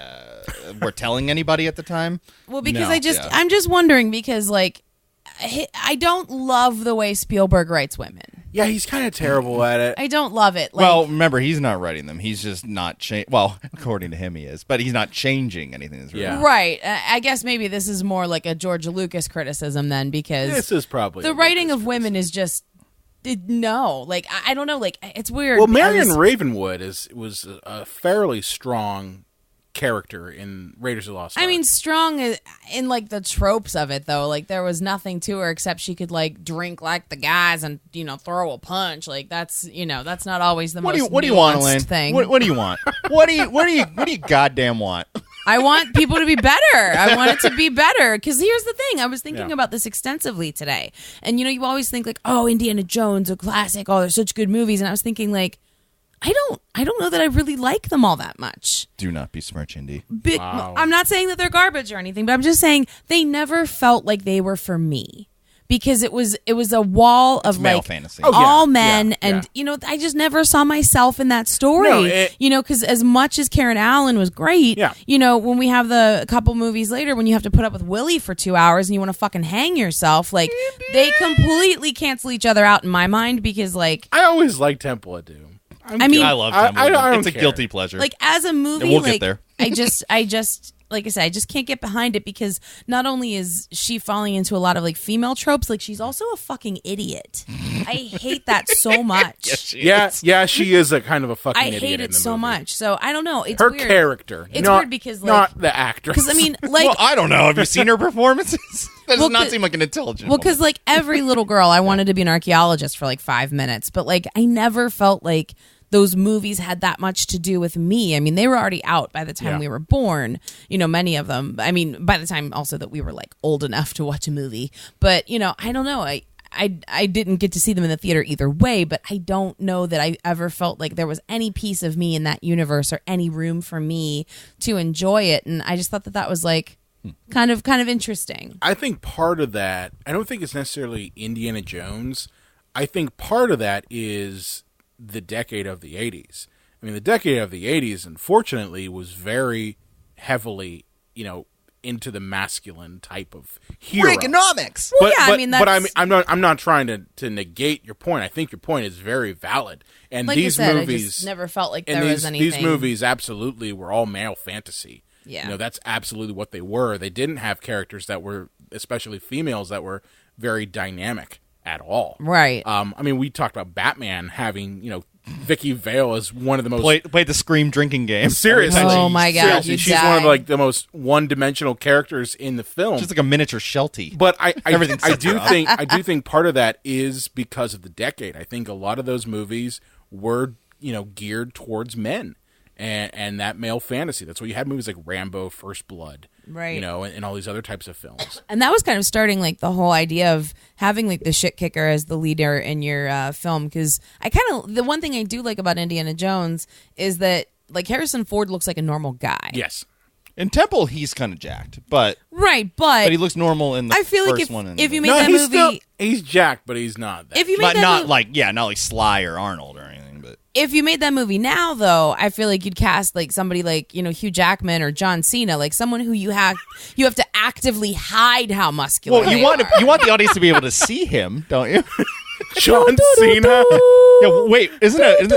were telling anybody at the time. well, because No. I'm just wondering because like I don't love the way Spielberg writes women. Yeah, he's kind of terrible at it. I don't love it. Like, Well, remember, he's not writing them. He's just not well, according to him, he is, but he's not changing anything. That's really Yeah. right. I guess maybe this is more like a George Lucas criticism then, because This is probably the a writing Lucas of women is just no. Like I don't know. Like it's weird. Well, I Marion was- Ravenwood was a fairly strong character in Raiders of the Lost Ark. I mean, strong in like the tropes of it, though. Like there was nothing to her except she could like drink like the guys and throw a punch. Like that's that's not always the What most do you want, nuanced Elaine? thing. What do you want? What do you goddamn want? I want people to be better. I want it to be better. Because here's the thing. I was thinking Yeah. about this extensively today. And, you always think like, oh, Indiana Jones, a classic. Oh, they're such good movies. And I was thinking like, I don't know that I really like them all that much. Do not besmirch Indy. Wow. I'm not saying that they're garbage or anything, but I'm just saying they never felt like they were for me. Because it was a wall of male like fantasy. Oh, yeah, all men, yeah, and yeah. I just never saw myself in that story. No, Because as much as Karen Allen was great, Yeah. When we have the couple movies later when you have to put up with Willie for 2 hours and you want to fucking hang yourself, like they completely cancel each other out in my mind because like I always liked Temple of Doom. I mean, I love I- Temple I of Doom. don't It's a care. guilty pleasure. like as a movie, And we'll get like there. I just like I said, I just can't get behind it because not only is she falling into a lot of like female tropes, like she's also a fucking idiot. I hate that so much. Yeah, she is a kind of a fucking I idiot hate in it the so movie. much. So I don't know. It's Her weird. character. It's not, weird because, like- not the actress. Because I mean, like, well, I don't know. Have you seen her performances? That does Well, not 'cause- seem like an intelligent. well, because like every little girl, I wanted to be an archaeologist for like 5 minutes, but like I never felt like those movies had that much to do with me. I mean, they were already out by the time Yeah. we were born, many of them. I mean, by the time also that we were like old enough to watch a movie. But, I don't know. I didn't get to see them in the theater either way, but I don't know that I ever felt like there was any piece of me in that universe or any room for me to enjoy it. And I just thought that was like kind of interesting. I think part of that, I don't think it's necessarily Indiana Jones. I think part of that is the decade of the 80s. I mean, the decade of the 80s, unfortunately, was very heavily, into the masculine type of hero. Reaganomics. Well, yeah, I mean, that's... I'm not trying to negate your point. I think your point is very valid. And like these you said, movies I just never felt like and there was anything. These movies absolutely were all male fantasy. Yeah. You know, that's absolutely what they were. They didn't have characters that were, especially females, that were very dynamic at all. Right. I mean, we talked about Batman having, Vicky Vale as one of the most Played the Scream drinking game. Seriously. Oh my God, Seriously, you'd she's die. one of like the most one-dimensional characters in the film. Just like a miniature Sheltie. But I Everything do think part of that is because of the decade. I think a lot of those movies were, geared towards men and that male fantasy. That's why you had movies like Rambo, First Blood, right? And all these other types of films. And that was kind of starting like the whole idea of having like the shit kicker as the leader in your film. Because the one thing I do like about Indiana Jones is that like Harrison Ford looks like a normal guy. Yes. In Temple, he's kind of jacked, but but he looks normal in the I feel like first one. if you made that movie, he's jacked, but he's not. If you made but that not movie, not like Sly or Arnold or anything. But if you made that movie now, though, I feel like you'd cast like somebody like Hugh Jackman or John Cena, like someone who you have to actively hide how muscular. well, you want the audience to be able to see him, don't you? John Cena. Yeah, wait, isn't it?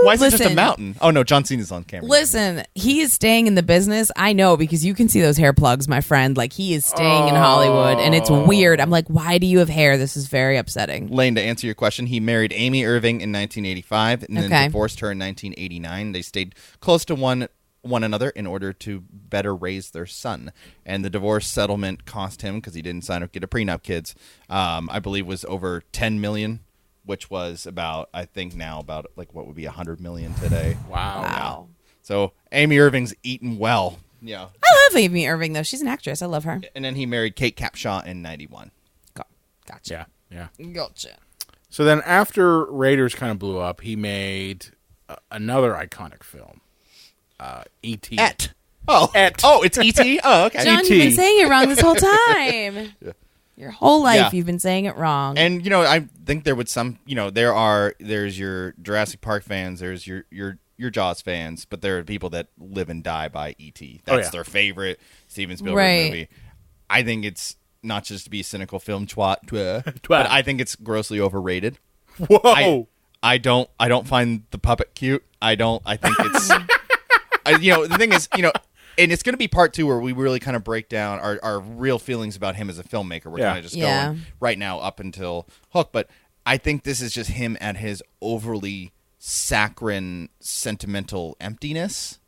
Why is it just a Listen. mountain? Oh no, John Cena's on camera. Listen, he is staying in the business. I know because you can see those hair plugs, my friend. Like he is staying in Hollywood, and it's weird. I'm like, why do you have hair? This is very upsetting. Lane, to answer your question, he married Amy Irving in 1985 and then divorced her in 1989. They stayed close to one another in order to better raise their son. And the divorce settlement cost him, because he didn't sign up, get a prenup, kids, I believe was over $10 million, which was about, I think now about like what would be $100 million today. Wow. So Amy Irving's eating well. Yeah. I love Amy Irving though. She's an actress. I love her. And then he married Kate Capshaw in 91. Gotcha. Yeah. Gotcha. So then after Raiders kind of blew up, he made another iconic film, E.T. Oh, it's E.T.? Oh, okay. John, E.T. you've been saying it wrong this whole time. Your whole life you've been saying it wrong. And I think there would there's your Jurassic Park fans, there's your Jaws fans, but there are people that live and die by E.T. That's their favorite Steven Spielberg movie. I think it's not just to be a cynical film twat, but I think it's grossly overrated. Whoa. I don't find the puppet cute. I think it's the thing is, and it's going to be part 2 where we really kind of break down our real feelings about him as a filmmaker. We're kind of just going right now up until Hook, but I think this is just him at his overly saccharine, sentimental emptiness.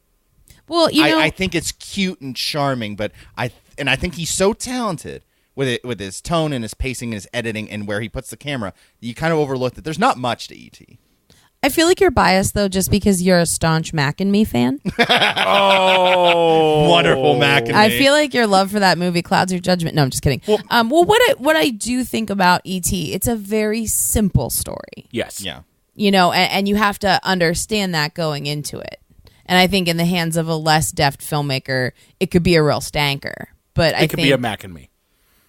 Well, I think it's cute and charming, but I think he's so talented with his tone and his pacing and his editing and where he puts the camera, you kind of overlook that there's not much to E.T. I feel like you're biased though, just because you're a staunch Mac and Me fan. Oh, wonderful Mac and Me. I feel like your love for that movie clouds your judgment. No, I'm just kidding. Well, what I do think about E.T., it's a very simple story. Yes. Yeah. And you have to understand that going into it. And I think in the hands of a less deft filmmaker, it could be a real stanker. But It could be a Mac and Me.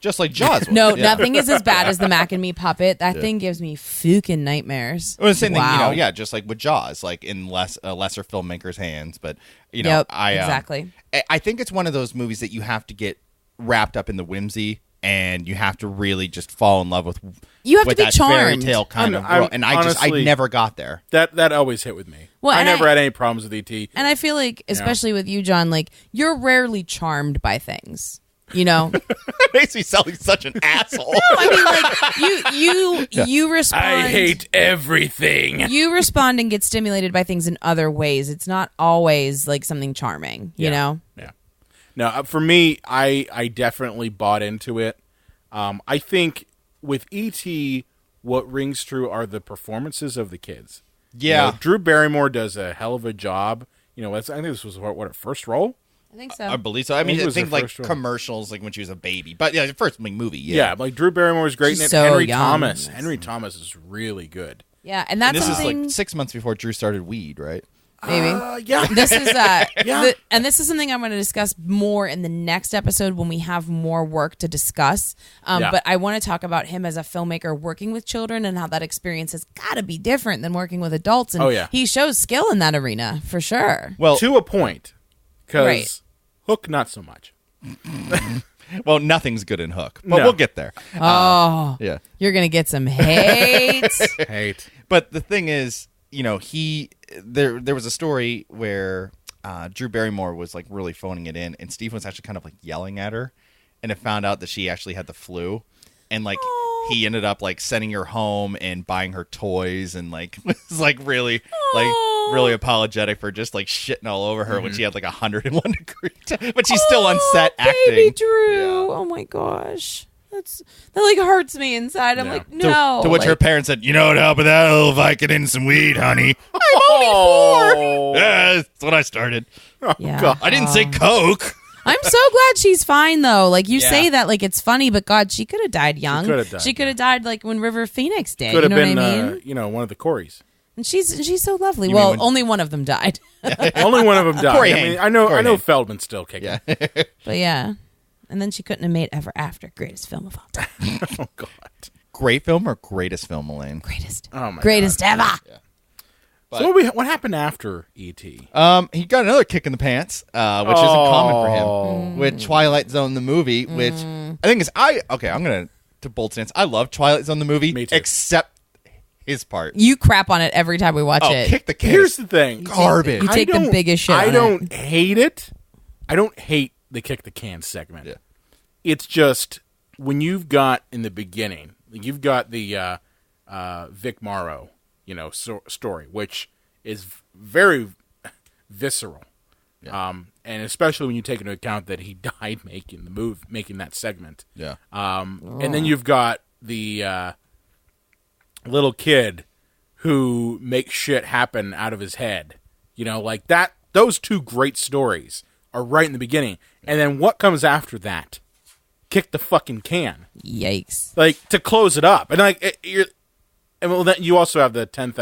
Just like Jaws was. No, nothing is as bad as the Mac and Me puppet. That thing gives me fucking nightmares. Well, the same thing, just like with Jaws, like in lesser filmmakers' hands. But exactly. I think it's one of those movies that you have to get wrapped up in the whimsy, and you have to really just fall in love with. You have to be that fairy charmed. tale kind of world. And I never got there. That always hit with me. Well, I never had any problems with E.T. And I feel like, especially with you, John, like you're rarely charmed by things. It makes me sound like such an asshole. No, I mean, like you respond. I hate everything. You respond and get stimulated by things in other ways. It's not always like something charming, you know? Yeah. No, for me, I definitely bought into it. I think with E.T., what rings true are the performances of the kids. Yeah. Drew Barrymore does a hell of a job. I think this was what her first role? I think so. I believe so. I mean, it was think her like first role. Commercials, like when she was a baby. But yeah, the first movie. Yeah, like Drew Barrymore was great in She's it. so Henry young. Thomas. Henry Thomas is really good. Yeah, and that's this something. is like 6 months before Drew started weed, right? Maybe. Yeah. This is and this is something I'm going to discuss more in the next episode when we have more work to discuss. But I want to talk about him as a filmmaker working with children and how that experience has got to be different than working with adults. And he shows skill in that arena for sure. Well, to a point, because Right. Hook not so much. Well, nothing's good in Hook, but No. we'll get there. Oh, Yeah. you're gonna get some hate. Hate. But the thing is, there was a story where Drew Barrymore was like really phoning it in, and Steve was actually kind of like yelling at her, and it found out that she actually had the flu, and like he ended up like sending her home and buying her toys, and like was like really apologetic for just like shitting all over her when she had like 101 degrees, but she's still on set acting. Baby Drew. Oh my gosh. That like hurts me inside. I'm like, no. To which her Like, parents said, "You know what help with that little Vicodin and some weed, honey." Oh, Yeah, that's what I started. yeah. God. I didn't say Coke. I'm so glad she's fine though. Like you Yeah. say that like it's funny, but God, she could have died young. could have died, She could have died like when River Phoenix did. Could You have know been, what I mean? one of the Corys. And she's so lovely. You Well, mean when- only one of them died. Only one of them died. Corey I mean, Haim. I know Corey Haim. Feldman's still kicking. Yeah. But yeah. And then she couldn't have made Ever After. Greatest film of all time. Oh God. Great film or greatest film, Elaine? Greatest. Oh my Greatest ever. So what happened after E.T.? He got another kick in the pants, which isn't common for Oh. him. With Twilight Zone the movie, which I think is I'm gonna to bold stance. I love Twilight Zone the movie, Me too. except his part. You crap on it every time we watch it. Kick the can. Here's the thing. Garbage. You take the I don't- biggest shit I on don't it. hate it. I don't hate the kick the can segment. Yeah. It's just when you've got in the beginning, you've got the Vic Morrow, story, which is very visceral. And especially when you take into account that he died making that segment. Yeah. And then you've got the little kid who makes shit happen out of his head. Like that. Those two great stories are right in the beginning. And then what comes after that? Kick the fucking can. Yikes. Like, to close it up. And then you also have the 10th,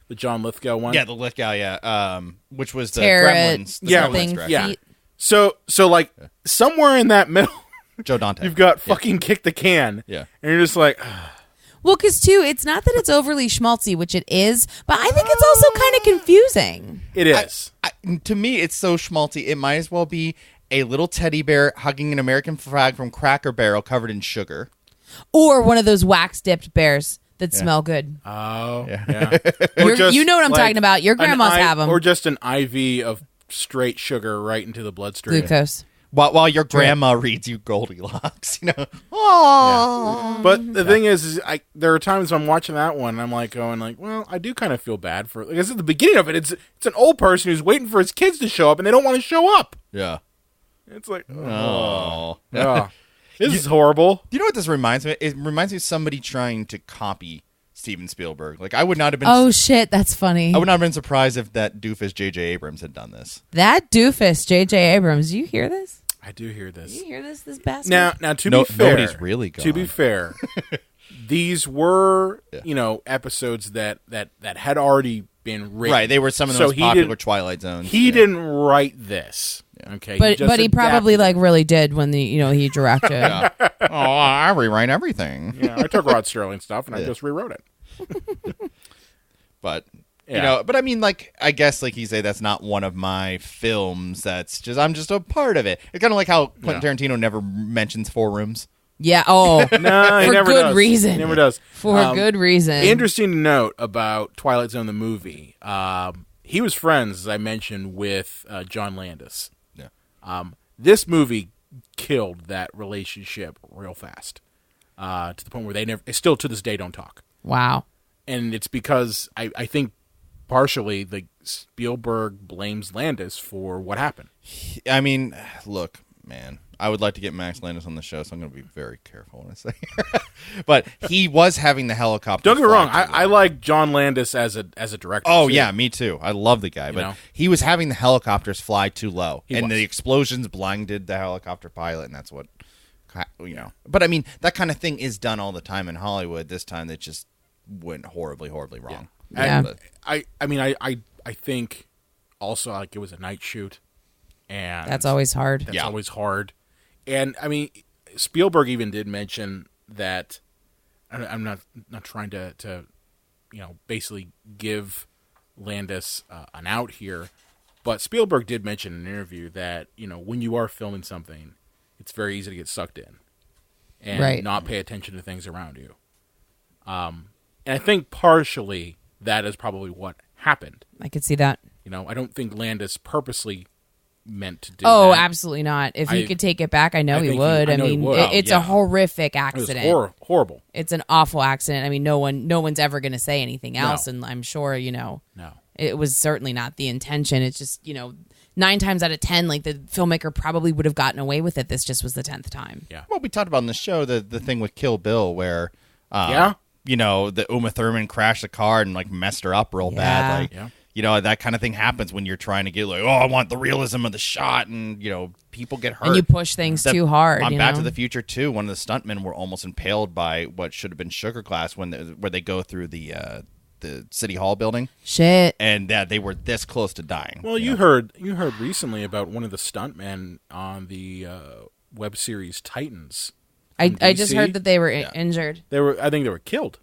the John Lithgow one? Yeah, the Lithgow, yeah. Which was the Terror Gremlins. The Yeah, Gremlins something director. Yeah. feet. So somewhere in that middle, Joe Dante. you've got fucking Kick the Can. Yeah. And you're just like, Well, because too, it's not that it's overly schmaltzy, which it is, but I think it's also kind of confusing. it is. To me, it's so schmaltzy. It might as well be a little teddy bear hugging an American flag from Cracker Barrel covered in sugar. Or one of those wax dipped bears that smell good. Oh, yeah. You know what I'm talking about. Your grandmas have 'em. Or just an IV of straight sugar right into the bloodstream. Glucose. While your grandma reads you Goldilocks, But the thing is there are times when I'm watching that one and I'm like going like, well, I do kind of feel bad for, because at the beginning of it, it's an old person who's waiting for his kids to show up and they don't want to show up. Yeah. It's like, Oh. this is horrible. You know what this reminds me of? It reminds me of somebody trying to copy Steven Spielberg. Like, I would not have been... Oh, shit. That's funny. I would not have been surprised if that doofus J.J. Abrams had done this. That doofus, J.J. Abrams. You hear this? I do hear this. You hear this bastard? Now to be fair, nobody's really gone. To be fair, these were episodes that had already been written. Right, they were some of the So most he popular didn't- Twilight Zones. He didn't write this. Okay, But just he probably adapted like really did when he directed. Yeah. Oh, I rewrite everything. it. Yeah, I took Rod Sterling stuff and I just rewrote it. But Yeah. but I mean, like, I guess, like you say, that's not one of my films. That's just, I'm just a part of it. It's kind of like how Quentin Tarantino never mentions Four Rooms. Yeah. Oh, No, he For never good does. reason. He never does. for good reason. Interesting to note about Twilight Zone the movie. He was friends, as I mentioned, with John Landis. Yeah. This movie killed that relationship real fast, to the point where they still to this day don't talk. Wow. And it's because I think partially the Spielberg blames Landis for what happened. I mean, look, man, I would like to get Max Landis on the show, so I'm going to be very careful when I say. But he was having the helicopter. Don't get me wrong, fly I like John Landis as a director. Oh too. yeah, me too. I love the guy, but know? he was having the helicopters fly too low, and was. the explosions blinded the helicopter pilot, and that's what, But I mean, that kind of thing is done all the time in Hollywood. This time, it just went horribly, horribly wrong. Yeah. But- I think also like it was a night shoot, and That's always hard. That's Yeah. always hard. And I mean, Spielberg even did mention that. I'm not trying to basically give Landis an out here, But Spielberg did mention in an interview that, when you are filming something, it's very easy to get sucked in and not pay attention to things around you. And I think partially that is probably what happened. I could see that. I don't think Landis purposely meant to do Oh, that. absolutely not. If he could take it back, I know he think would. I know he would. It's a horrific accident. It was horrible. It's an awful accident. I mean, no one's ever going to say anything else, and I'm sure, No. it was certainly not the intention. It's just, 9 times out of 10, like, the filmmaker probably would have gotten away with it. This just was the 10th time. Yeah. Well, we talked about in the show the thing with Kill Bill where, the Uma Thurman crashed the car and like messed her up real bad. Like, that kind of thing happens when you're trying to get like, I want the realism of the shot, and people get hurt. And you push things too hard. On Back to the Future 2, one of the stuntmen were almost impaled by what should have been sugar glass where they go through the City Hall building. Shit. And they were this close to dying. Well, you heard recently about one of the stuntmen on the web series Titans. I just heard that they were injured. I think they were killed.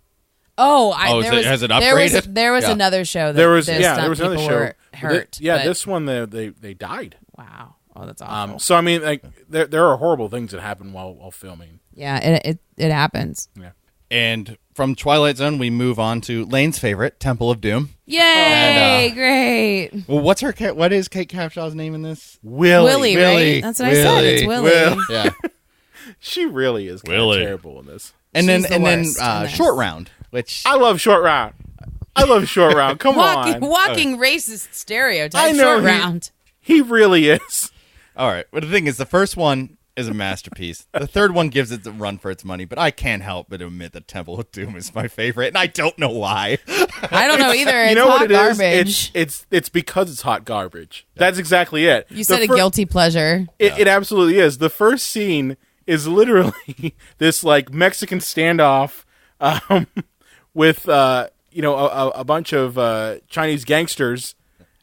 Has it upgraded? There was another show that there was another show were hurt. This one they died. Wow. Oh, that's awful. So I mean, like there are horrible things that happen while filming. Yeah, it happens. Yeah. And from Twilight Zone, we move on to Lane's favorite, Temple of Doom. Yay! Great. Well, what is Kate Capshaw's name in this? Willie, right? That's what I said. It's Willie. Yeah. She really is kind of terrible in this. And She's then Short Round, which I love Short Round. Short Round. Come on. Walking racist stereotype. I know Short Round. He really is. all right. But the thing is, the first one is a masterpiece. The third one gives it a run for its money, but I can't help but admit that Temple of Doom is my favorite, and I don't know why. I don't know either. It's what hot it garbage. is? It's because it's hot garbage. That's exactly it. You said a guilty pleasure. It absolutely is. The first scene is literally this like Mexican standoff with a bunch of Chinese gangsters,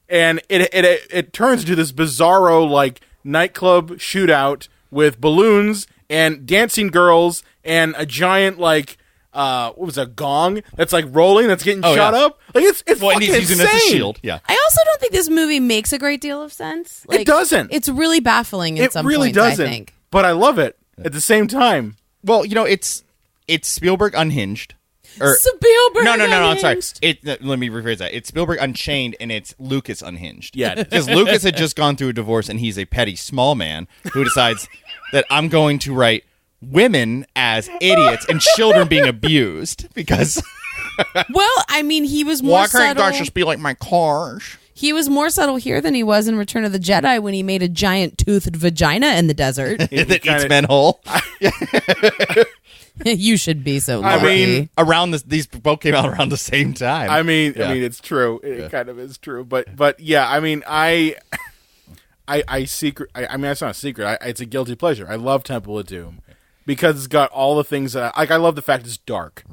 and it turns into this bizarro like nightclub shootout with balloons and dancing girls and a giant like a gong that's like rolling that's getting shot up. Like it's fucking he's using insane. it as a shield. Yeah. I also don't think this movie makes a great deal of sense. Like, It doesn't. It's really baffling in some really points, doesn't. I think. But I love it at the same time. Well, it's Spielberg unhinged. Spielberg No, I'm sorry. unhinged. Let me rephrase that. It's Spielberg Unchained, and it's Lucas Unhinged. Yeah. Because Lucas had just gone through a divorce, and he's a petty small man who decides that I'm going to write women as idiots and children being abused because... Well, I mean, he was more Why can't subtle. guys just be like my cars? He was more subtle here than he was in Return of the Jedi when he made a giant toothed vagina in the desert. that eats men whole. You should be so lucky. I mean, Around these both came out around the same time. I mean, it's true. It kind of is true. But yeah, I mean, I mean, that's not a secret. It's a guilty pleasure. I love Temple of Doom because it's got all the things that I love the fact it's dark.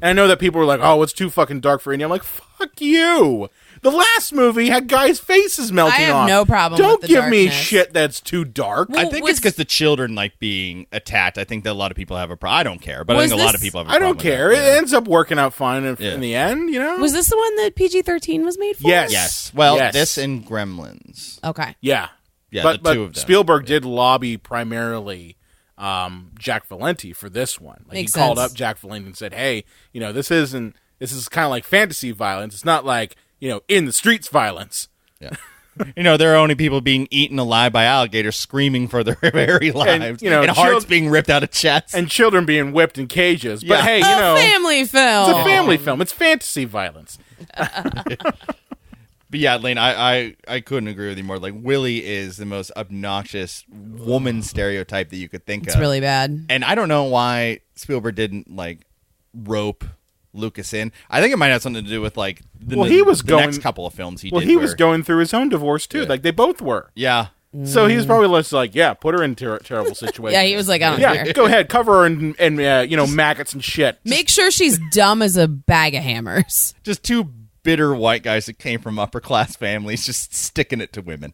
And I know that people are like, "Oh, it's too fucking dark for India." I'm like, "Fuck you." The last movie had guys' faces melting off. I have no problem Don't with the give me darkness. shit that's too dark. I think it's because the children like being attacked. I think that a lot of people have a problem. I don't care, but I think a lot of people have a I problem. don't care. with It that. ends up working out fine in the end, Was this the one that PG-13 was made for? Yes. Well, Yes. this and Gremlins. Okay. Yeah. Yeah, but the two of them. Spielberg did lobby primarily Jack Valenti for this one. Like, Makes he called sense. up Jack Valenti and said, "Hey, this is kind of like fantasy violence. It's not like, in the streets violence." Yeah. There are only people being eaten alive by alligators screaming for their very lives. And hearts being ripped out of chests. And children being whipped in cages. But Yeah. hey, A family film. it's a family film. It's fantasy violence. But yeah, Lane, I couldn't agree with you more. Like, Willie is the most obnoxious woman stereotype that you could think It's of. really bad. And I don't know why Spielberg didn't, like, rope Lucas in. I think it might have something to do with, like, the next couple of films he did. Well, he was going through his own divorce, too. Yeah. Like, they both were. Yeah. So he was probably just like, yeah, put her in terrible situation. Yeah, he was like, I don't yeah, care. go ahead, cover her and maggots and shit. Make sure she's dumb as a bag of hammers. Just two bitter white guys that came from upper class families just sticking it to women.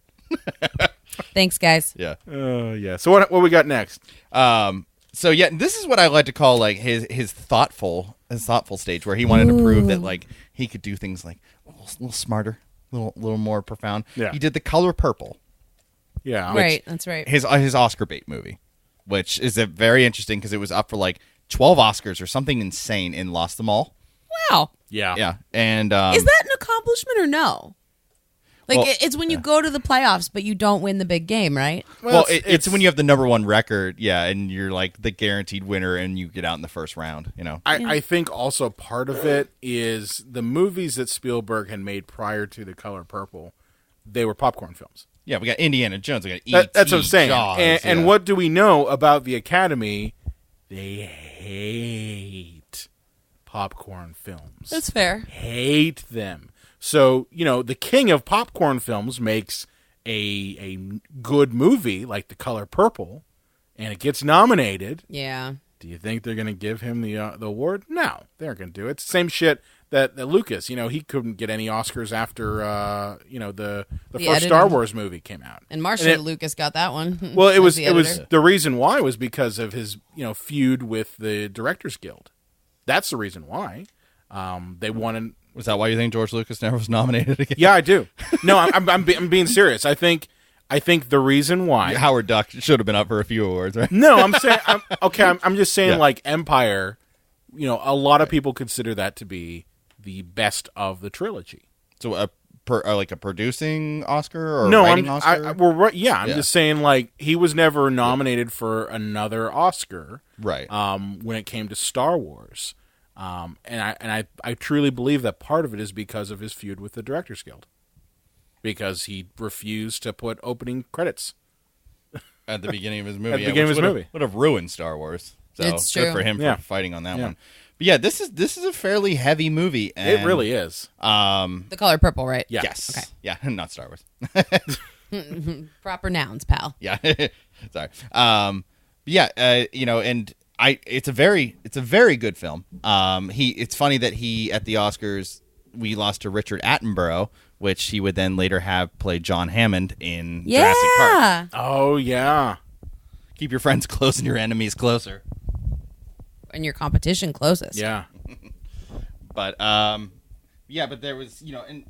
Thanks, guys. Yeah. Yeah. So what we got next? So yeah, this is what I like to call like his thoughtful stage where he wanted to prove that like he could do things like a little smarter, a little more profound. Yeah. He did The Color Purple, Yeah. Right, that's right. his Oscar bait movie, which is a very interesting because it was up for like 12 Oscars or something insane and lost them all. Wow. Yeah. Yeah, and Is that an accomplishment or no? Like, Well, it's when you go to the playoffs, but you don't win the big game, right? well, it's when you have the number one record, and you're like the guaranteed winner, and you get out in the first round. I think also part of it is the movies that Spielberg had made prior to The Color Purple, they were popcorn films. Yeah, we got Indiana Jones, we got E.T., That's what I'm saying. Jaws, And what do we know about the Academy? They hate popcorn films. That's fair. Hate them. So, the king of popcorn films makes a good movie like The Color Purple, and it gets nominated. Yeah. Do you think they're going to give him the award? No, they aren't going to do it. It's the same shit that Lucas, he couldn't get any Oscars after, the first editing. Star Wars movie came out. And Marcia Lucas got that one. Well, it was editor. the reason why was because of his, feud with the Directors Guild. That's the reason why. They wanted. Was that why you think George Lucas never was nominated again? Yeah, I do. No, I'm being serious. I think the reason why Howard Duck should have been up for a few awards, right? No, I'm saying I'm just saying like Empire. A lot of people consider that to be the best of the trilogy. So like a producing Oscar or No, writing I'm Oscar? I'm just saying like he was never nominated for another Oscar, Right. When it came to Star Wars. And I truly believe that part of it is because of his feud with the Directors Guild, because he refused to put opening credits At the beginning of his movie. At the beginning of his movie. Would have ruined Star Wars. So It's good true. for him Yeah. for fighting on that Yeah. one. But yeah, this is a fairly heavy movie. And, It really is. The Color Purple, right? Yeah. Yes. Okay. Yeah, not Star Wars. Proper nouns, pal. Yeah. Sorry. And it's a very good film. It's funny that he at the Oscars we lost to Richard Attenborough, which he would then later have play John Hammond in Jurassic Park. Yeah. Oh yeah. Keep your friends close and your enemies closer. And your competition closest. Yeah. But but there was and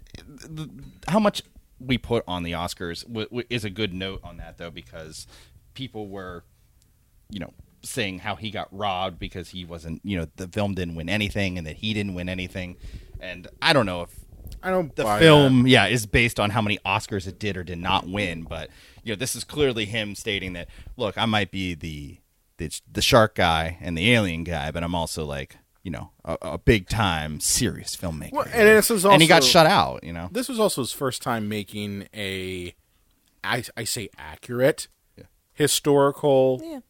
how much we put on the Oscars is a good note on that though, because people were saying how he got robbed because he wasn't the film didn't win anything and that he didn't win anything, and I don't know if I don't the buy film is based on how many Oscars it did or did not win, but this is clearly him stating that, look, I might be the shark guy and the alien guy, but I'm also like a big time serious filmmaker. Well, and this is also, and he got shut out. This was also his first time making I say accurate historical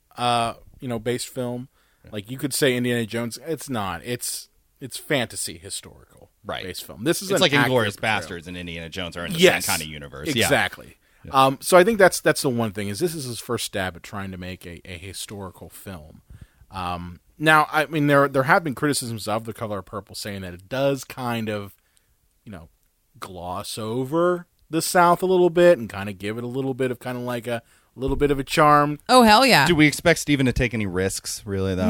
based film. Like you could say Indiana Jones. It's not. It's fantasy historical based film. This is it's an like accurate Inglourious portrayal. Bastards and Indiana Jones are in the Yes, same kind of universe. Exactly. Yeah. So I think that's the one thing is this is his first stab at trying to make a historical film. Now, I mean, there have been criticisms of The Color Purple saying that it does kind of, gloss over the South a little bit and kind of give it a little bit of kind of like a little bit of a charm. Oh, hell yeah. Do we expect Steven to take any risks, really, though?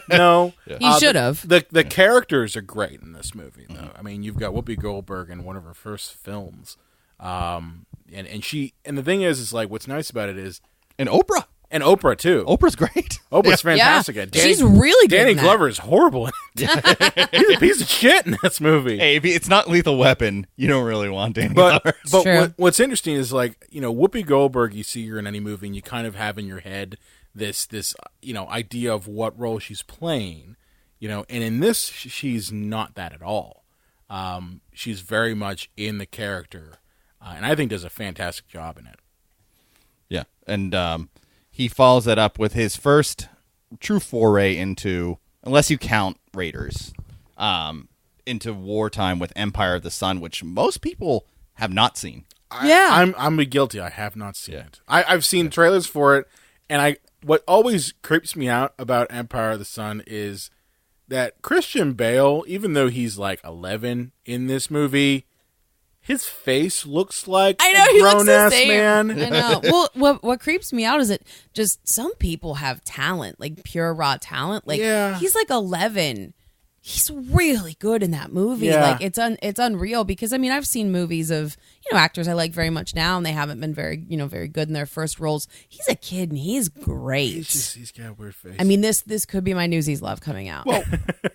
No. He should have. The characters are great in this movie, though. I mean, you've got Whoopi Goldberg in one of her first films. And the thing is like, what's nice about it is, And Oprah. and Oprah too. Oprah's great. Oprah's fantastic. Yeah. at She's really good Danny in that. Glover is horrible. He's a piece of shit in this movie. Hey, if it's not Lethal Weapon, you don't really want Danny But Glover. true. what's interesting is like Whoopi Goldberg. You see her in any movie, and you kind of have in your head this idea of what role she's playing. And in this, she's not that at all. She's very much in the character, and I think does a fantastic job in it. Yeah, and he follows that up with his first true foray into, unless you count Raiders, into wartime with Empire of the Sun, which most people have not seen. I'm guilty. I have not seen it. I've seen trailers for it, and what always creeps me out about Empire of the Sun is that Christian Bale, even though he's like 11 in this movie, his face looks like I know, a he looks the grown-ass same. man. I know. Well, what creeps me out is that just some people have talent, like pure raw talent. Like Yeah. he's like 11. he's really good in that movie. Yeah. Like it's unreal because I mean I've seen movies of actors I like very much now and they haven't been very very good in their first roles. He's a kid and he's great. He's got a weird face. I mean this could be my Newsies love coming out. Well,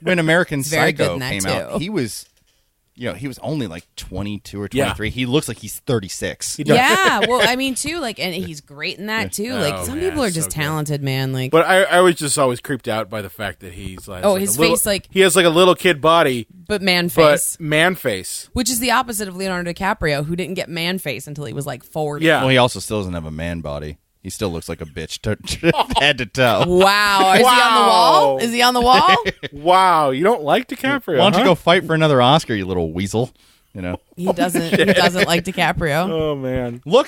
when American very good Psycho in that, came too. out, he was only like 22 or 23. He looks like he's 36. Yeah, well, I mean, too, like, and he's great in that too. Like, some people are just so good. talented, man. Like, But I was just always creeped out by the fact that he's like, his face, like, he has like a little kid body, but man face, which is the opposite of Leonardo DiCaprio, who didn't get man face until he was like 40. Yeah. Well, he also still doesn't have a man body. He still looks like a bitch head to toe. Wow, is he on the wall? Is he on the wall? Wow, you don't like DiCaprio? Why don't you go fight for another Oscar, you little weasel? He doesn't. He doesn't like DiCaprio. Oh man. Look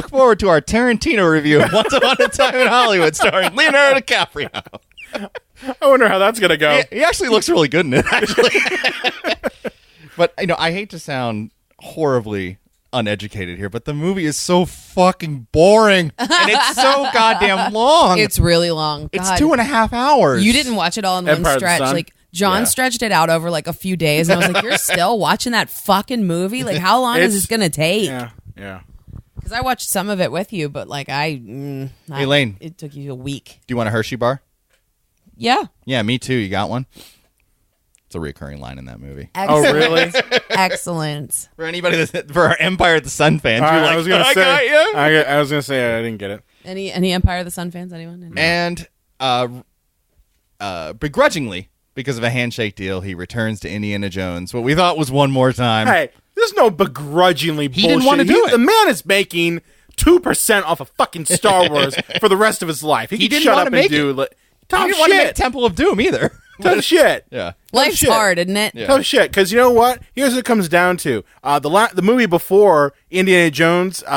forward to our Tarantino review of Once Upon a Time in Hollywood starring Leonardo DiCaprio. I wonder how that's gonna go. He actually looks really good in it, actually. But I hate to sound horribly uneducated here, but the movie is so fucking boring and it's so goddamn long. It's really long. It's God. 2.5 hours. You didn't watch it all in Empire one of the stretch. Sun? Like John stretched it out over like a few days, and I was like, "You're still watching that fucking movie? Like, how long is this gonna take?" Yeah. Because I watched some of it with you, but like Hey, Lane. it took you a week. Do you want a Hershey bar? Yeah. Yeah, me too. You got one? It's a recurring line in that movie. Excellent. Oh really? Excellent. For anybody for our Empire of the Sun fans, you're like, I was gonna say. got you. I was gonna say I didn't get it. Any Empire of the Sun fans? Anyone? And begrudgingly, because of a handshake deal, he returns to Indiana Jones. What we thought was one more time. Hey, there's no begrudgingly bullshit. didn't wanna do it. The man is making 2% off of fucking Star Wars for the rest of his life. He can didn't shut wanna up and make do. it. He Tough didn't want to make shit. Temple of Doom either. Tough shit. Yeah. Life's shit. hard, isn't it? Yeah. Tough shit. Because you know what? Here's what it comes down to. The movie before Indiana Jones, in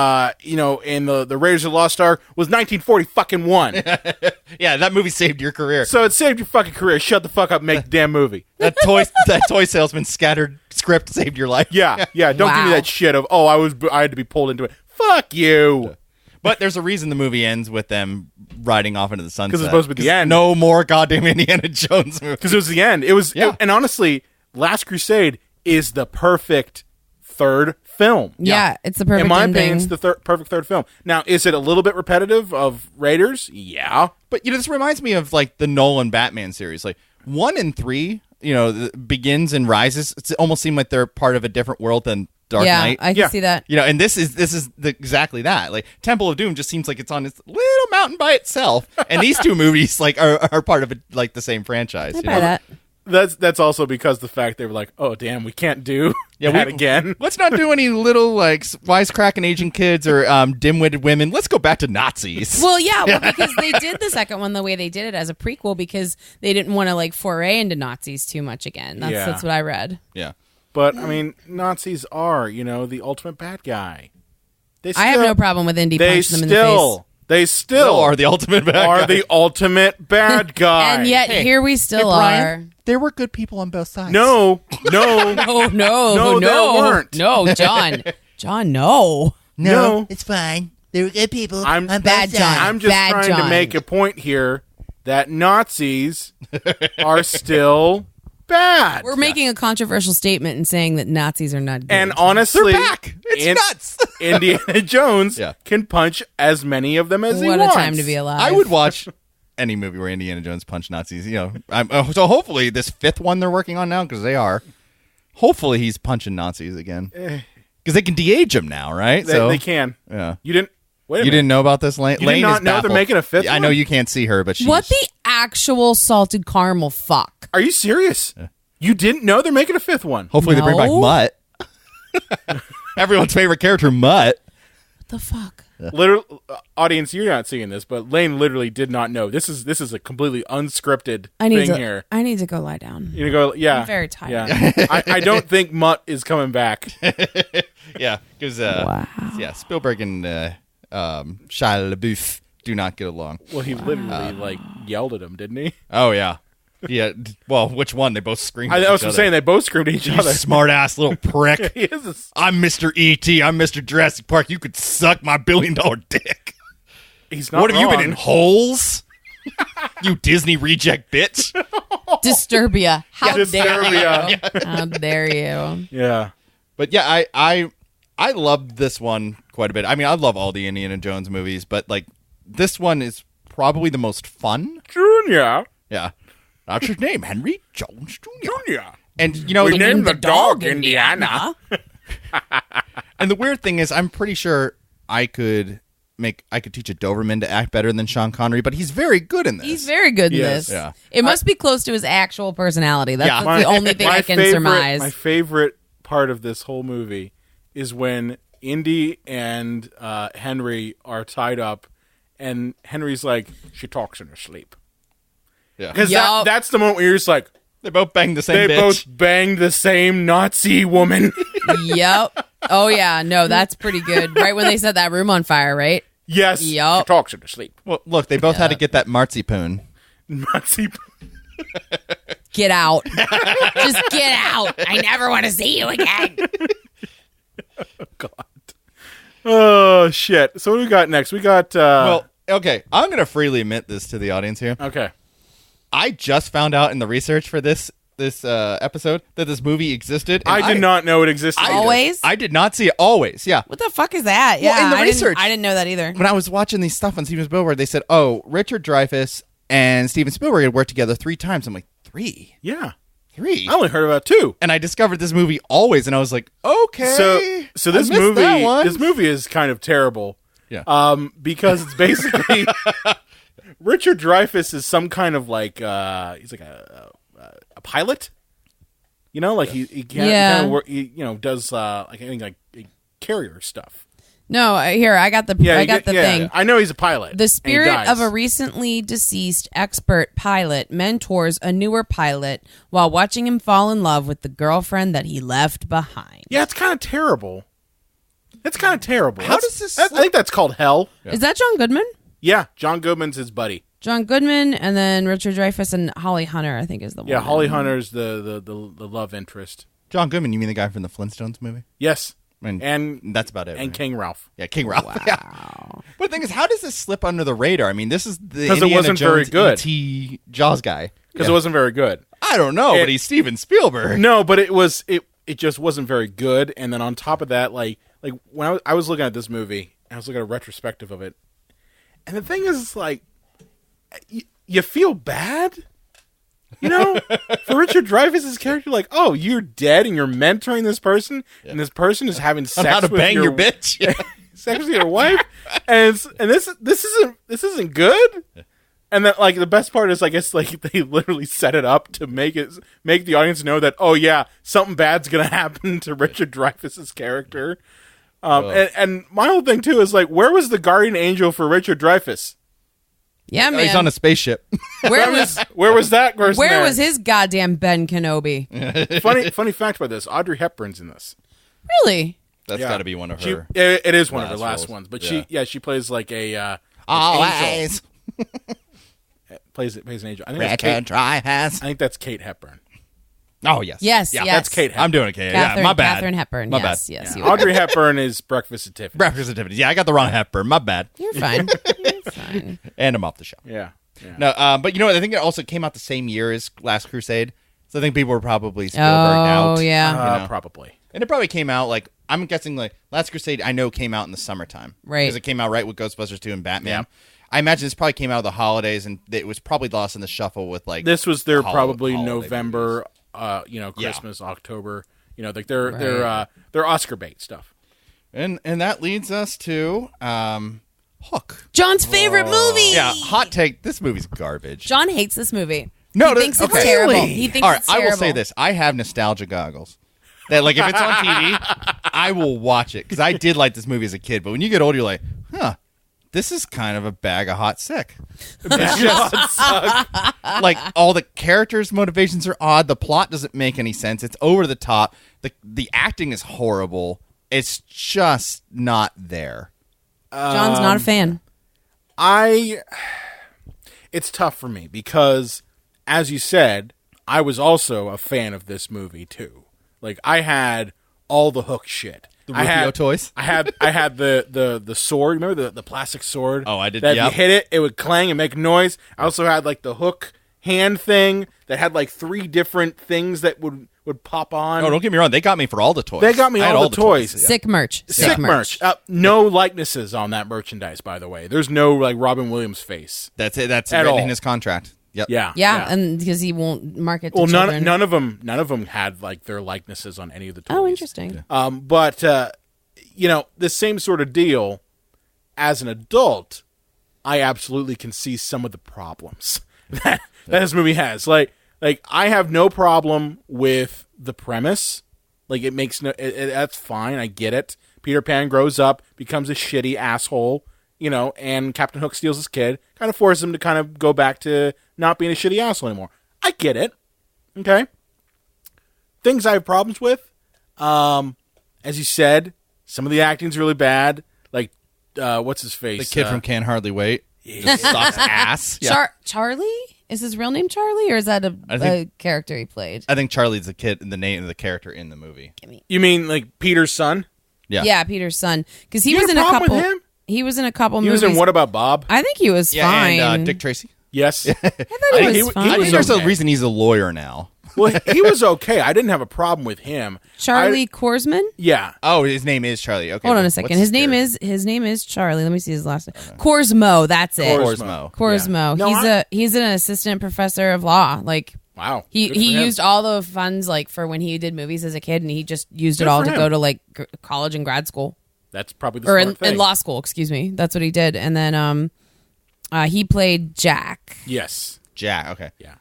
the Raiders of the Lost Ark was 1941. Yeah, that movie saved your career. So it saved your fucking career. Shut the fuck up and make the damn movie. That toy salesman scattered script saved your life. Yeah. Don't give me Wow. that shit of, I had to be pulled into it. Fuck you. But there's a reason the movie ends with them riding off into the sunset. 'Cause it's supposed to be the end. No more goddamn Indiana Jones movie. Because it was the end. It was, Yeah. and honestly, Last Crusade is the perfect third film. Yeah, it's the perfect In my ending. opinion, it's the perfect third film. Now, is it a little bit repetitive of Raiders? Yeah. But this reminds me of like the Nolan Batman series. Like 1 and 3, begins and rises. It almost seem like they're part of a different world than Dark Knight. I can see that. And this is exactly that. Like Temple of Doom just seems like it's on its little mountain by itself, and these two movies like are part of like the same franchise. I buy that. That's also because the fact they were like, oh damn, we can't do that again. Let's not do any little like wisecracking Asian kids or dim-witted women. Let's go back to Nazis. Well, because they did the second one the way they did it as a prequel because they didn't want to like foray into Nazis too much again. That's what I read. Yeah. But I mean, Nazis are the ultimate bad guy. I have no problem with Indy punching them in the face. They still are the ultimate bad guy. the ultimate bad guy. And yet here we still Brian, are. there were good people on both sides. No. Oh no, there weren't. No, John, no. No. It's fine. There were good people. I'm on bad both John. sides. I'm just Bad trying John. to make a point here that Nazis are still bad. We're making a controversial statement and saying that Nazis are not good. And honestly, They're back. It's nuts. Indiana Jones Yeah. can punch as many of them as he what wants. a time to be alive. I would watch any movie where Indiana Jones punched Nazis. So hopefully this fifth one they're working on now, because they are. Hopefully he's punching Nazis again, because they can de-age him now, right? They can. Yeah. You didn't. Wait a You minute. didn't know about this, Lane? You did Lane not is know they're baffled. making a fifth I know one? you can't see her, but she's... What the actual salted caramel fuck? Are you serious? You didn't know they're making a fifth one? Hopefully they bring back No. Mutt. Everyone's favorite character, Mutt. What the fuck? Literally, audience, you're not seeing this, but Lane literally did not know. This is a completely unscripted thing here. I need to go lie down. You go, yeah. I'm very tired. Yeah. I don't think Mutt is coming back. Yeah, because Spielberg and Shia LaBeouf do not get along. Well, he literally yelled at him, didn't he? Oh yeah, yeah. Well, which one? They both screamed. I at was each other. saying they both screamed at each You other. smart ass little prick. He is I'm Mr. E.T. I'm Mr. Jurassic Park. You could suck my $1 billion dick. he's not What have you been wrong. in holes? You Disney reject bitch. Disturbia. How dare Disturbia. you? How dare you? Yeah. But yeah, I loved this one quite a bit. I mean, I love all the Indiana Jones movies, but like this one is probably the most fun. Junior. Yeah. That's his name, Henry Jones Jr. Junior. And you know, We named the dog Indiana. and the weird thing is, I'm pretty sure I could teach a Doberman to act better than Sean Connery, but he's very good in this. He's very good in Yes. this. Yeah. It must be close to his actual personality. That's Yeah. the only thing I can surmise. My favorite part of this whole movie is when Indy and Henry are tied up, and Henry's like, she talks in her sleep. Yeah. Because Yup. that's the moment where you're just like, They both banged the same they bitch. both banged the same Nazi woman. Yep. Oh yeah. No, that's pretty good. Right when they set that room on fire, right? Yes. Yup. She talks in her sleep. Well, look, they both had to get that marzipan. Nazi. Get out. Just get out. I never want to see you again. God. Oh, shit. So what do we got next? We got... Well, okay, I'm going to freely admit this to the audience here. okay. I just found out in the research for this episode that this movie existed. and I did not know it existed. either. Always? I did not see it always. Yeah. What the fuck is that? Well, Yeah, in the I research- didn't know that either. When I was watching these stuff on Steven Spielberg, they said, "Oh, Richard Dreyfuss and Steven Spielberg had worked together 3 times." I'm like, 3? Yeah. 3? I only heard about 2. And I discovered this movie always, and I was like, okay. So this I missed that one. movie is kind of terrible. Yeah. Because it's basically Richard Dreyfuss is some kind of like he's like a pilot. You know, like he Yeah. kind of work, he does like I think like carrier stuff. No, here I got the thing. I know he's a pilot. The and he spirit dies. of a recently deceased expert pilot mentors a newer pilot while watching him fall in love with the girlfriend that he left behind. Yeah, it's kind of terrible. It's kind of terrible. How That's- does this I think that's called hell. Is that John Goodman? Yeah, John Goodman's his buddy. John Goodman and then Richard Dreyfuss and Holly Hunter, I think is the one. Yeah, Holly Hunter's the love interest. John Goodman, you mean the guy from the Flintstones movie? Yes, And that's about it. and right? King Ralph. Yeah, King Ralph. Yeah. But the thing is, how does this slip under the radar? I mean, this is the 'Cause it Indiana wasn't very Jones good. E.T. Jaws guy. Because it wasn't very good. I don't know, but he's Steven Spielberg. No, but it just wasn't very good. And then on top of that, like when I was looking at this movie, I was looking at a retrospective of it, and the thing is, like, you feel bad, you know, for Richard Dreyfuss's character. Like, oh, you're dead, and you're mentoring this person, and this person is having On sex how to with bang your bitch. Yeah. sex with your wife, and this isn't good. And then, like, the best part is, I guess, like, they literally set it up to make the audience know that, oh yeah, something bad's gonna happen to Richard Dreyfuss's character. And my whole thing too is like, where was the guardian angel for Richard Dreyfuss? Yeah, man. He's on a spaceship. Where was Where was that person? where there? was his goddamn Ben Kenobi? funny fact about this? Audrey Hepburn's in this. Really? That's Yeah. got to be one of her. It is one of her last last roles. ones, but Yeah. she plays like a angel. Always. Plays an angel. I think that's Kate, Richard Dreyfuss. I think that's Kate Hepburn. Oh, yes. Yes, Yeah, yes. That's Kate Hepburn. I'm doing it, Kate. Yeah, my bad. Katharine Hepburn. My yes, bad. yes. Yeah. Audrey Hepburn is Breakfast at Tiffany's. Breakfast activities. Yeah, I got the wrong Hepburn. My bad. You're fine. You're fine. And I'm off the show. Yeah. No, but you know what? I think it also came out the same year as Last Crusade. So I think people were probably Spielberg out. Oh, yeah. you know. Probably. And it probably came out like, I'm guessing like Last Crusade, I know came out in the summertime. Right. Because it came out right with Ghostbusters 2 and Batman. Yeah. I imagine this probably came out of the holidays and it was probably lost in the shuffle with like. This was their holiday probably movies. November, Christmas, October. You know, like their Oscar bait stuff. And that leads us to Hook. John's favorite movie. Yeah, hot take. This movie's garbage. John hates this movie. No, he thinks it's okay. terrible. Really? He thinks All right, it's I terrible. will say this. I have nostalgia goggles. That like if it's on TV, I will watch it because I did like this movie as a kid. But when you get older, you're like, huh, this is kind of a bag of hot sick. It's just like all the characters' motivations are odd. The plot doesn't make any sense. It's over the top. The acting is horrible. It's just not there. John's not a fan. It's tough for me because, as you said, I was also a fan of this movie too. Like I had all the Hook shit. The I Rufio had toys? I had the sword. Remember the plastic sword? Oh, I did, That yep. if you hit it, it would clang and make noise. I also had like the Hook hand thing that had like 3 different things that would pop on. Oh, don't get me wrong. They got me for all the toys. They got me I had all the toys. Yeah. Sick merch. Sick merch. No likenesses on that merchandise, by the way. There's no like Robin Williams face. That's it. That's At written all. in his contract. Yep. Yeah, and because he won't market to Well, children. none of them had like their likenesses on any of the toys. Oh, interesting. But the same sort of deal. As an adult, I absolutely can see some of the problems that this movie has. Like I have no problem with the premise. Like it makes that's fine. I get it. Peter Pan grows up, becomes a shitty asshole, and Captain Hook steals his kid, kind of forces him to kind of go back to not being a shitty asshole anymore. I get it. Okay. Things I have problems with. As you said, some of the acting's really bad. Like, what's his face? The kid from Can't Hardly Wait. Just sucks ass. Yeah. Charlie? Is his real name Charlie, or is that a character he played? I think Charlie's the kid, the name of the character in the movie. You mean like Peter's son? Yeah. Yeah, Peter's son. Because he You was had in a a problem couple. with him? He was in a couple He movies. was in What About Bob? I think he was Yeah, fine. and Dick Tracy. Yes. I thought he was fine. I think there's okay. a reason he's a lawyer now. Well, he was okay. I didn't have a problem with him. Charlie Korsman. Yeah. Oh, his name is Charlie. Okay. Hold on a what's second. His name is Charlie. Let me see his last name. Korsmo. That's it. Korsmo. Korsmo. No, He's an assistant professor of law. Like Wow. he Good for him. used all the funds like for when he did movies as a kid, and he just used it Good all for to him. go to like college and grad school That's probably the or smart thing. in law school. Excuse me. That's what he did. And then he played Jack. Yes. Jack. Okay. Yeah.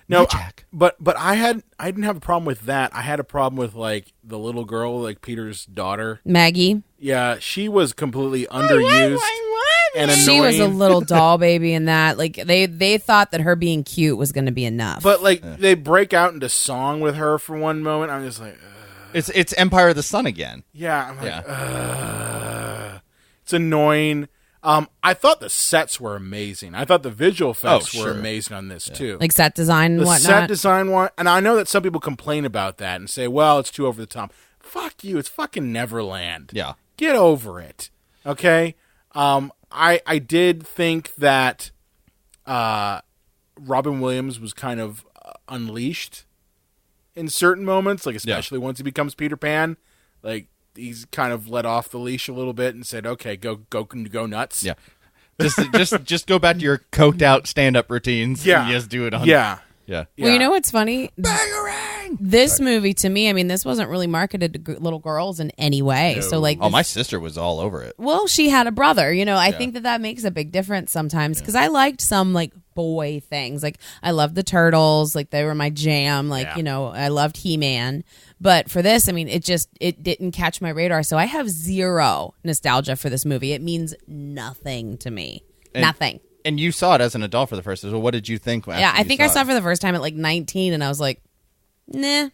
No, Jack. but I didn't have a problem with that. I had a problem with like the little girl, like Peter's daughter. Maggie. Yeah, she was completely underused and annoying. She was a little doll baby in that. Like they thought that her being cute was going to be enough. But like they break out into song with her for one moment. I'm just like, It's Empire of the Sun again. yeah. I'm like, Yeah. it's annoying. I thought the sets were amazing. I thought the visual effects were sure. amazing on this too. like set design and the whatnot. set design one, and I know that some people complain about that and say, "Well, it's too over the top." Fuck you! It's fucking Neverland. Yeah. Get over it. Okay. I did think that Robin Williams was kind of unleashed in certain moments, like especially once he becomes Peter Pan. Like he's kind of let off the leash a little bit and said, "Okay, go nuts." Yeah. Just go back to your coked out stand up routines. Yeah. And just do it on. Yeah. Yeah. Well, you know what's funny? This movie, to me, I mean, this wasn't really marketed to little girls in any way. So, like, Oh, my sister was all over it. well, she had a brother. I think that makes a big difference sometimes because I liked some like boy things. Like, I loved the Turtles. Like, they were my jam. Like, I loved He-Man. But for this, I mean, it didn't catch my radar. So I have zero nostalgia for this movie. It means nothing to me. Nothing. And you saw it as an adult for the first time. So what did you think? Yeah, I think I saw it for the first time at like 19, and I was like, nah,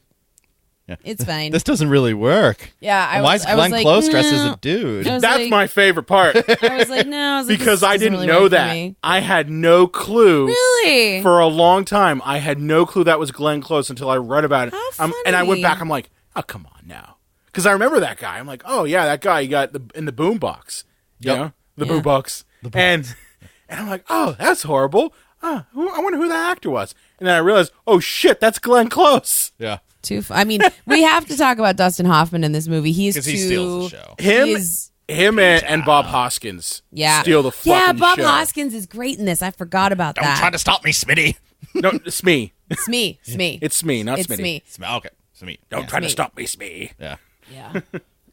it's fine. This doesn't really work. Yeah, Why is Glenn Close dressed as a dude? I was That's like- my favorite part. I was like, no, Because I didn't really know work for that. me. I had no clue. Really? For a long time, I had no clue that was Glenn Close until I read about it. How And I went funny. back. I'm like, oh, come on now, because I remember that guy. I'm like, oh yeah, that guy you got in the boombox. You Yep. know, the boombox. And I'm like, oh, that's horrible. I wonder who that actor was. And then I realized, oh shit, that's Glenn Close. Yeah. I mean, we have to talk about Dustin Hoffman in this movie. He's too. Because he steals the show. Him and Bob Hoskins. Yeah. Steal the fucking Yeah, Bob show. Hoskins is great in this. I forgot about that. Don't try to stop me, Smitty. No, it's me. It's me. It's me. It's me, not It's Smitty. me. Okay. So me. Don't try to stop me, Smee. Yeah. Yeah.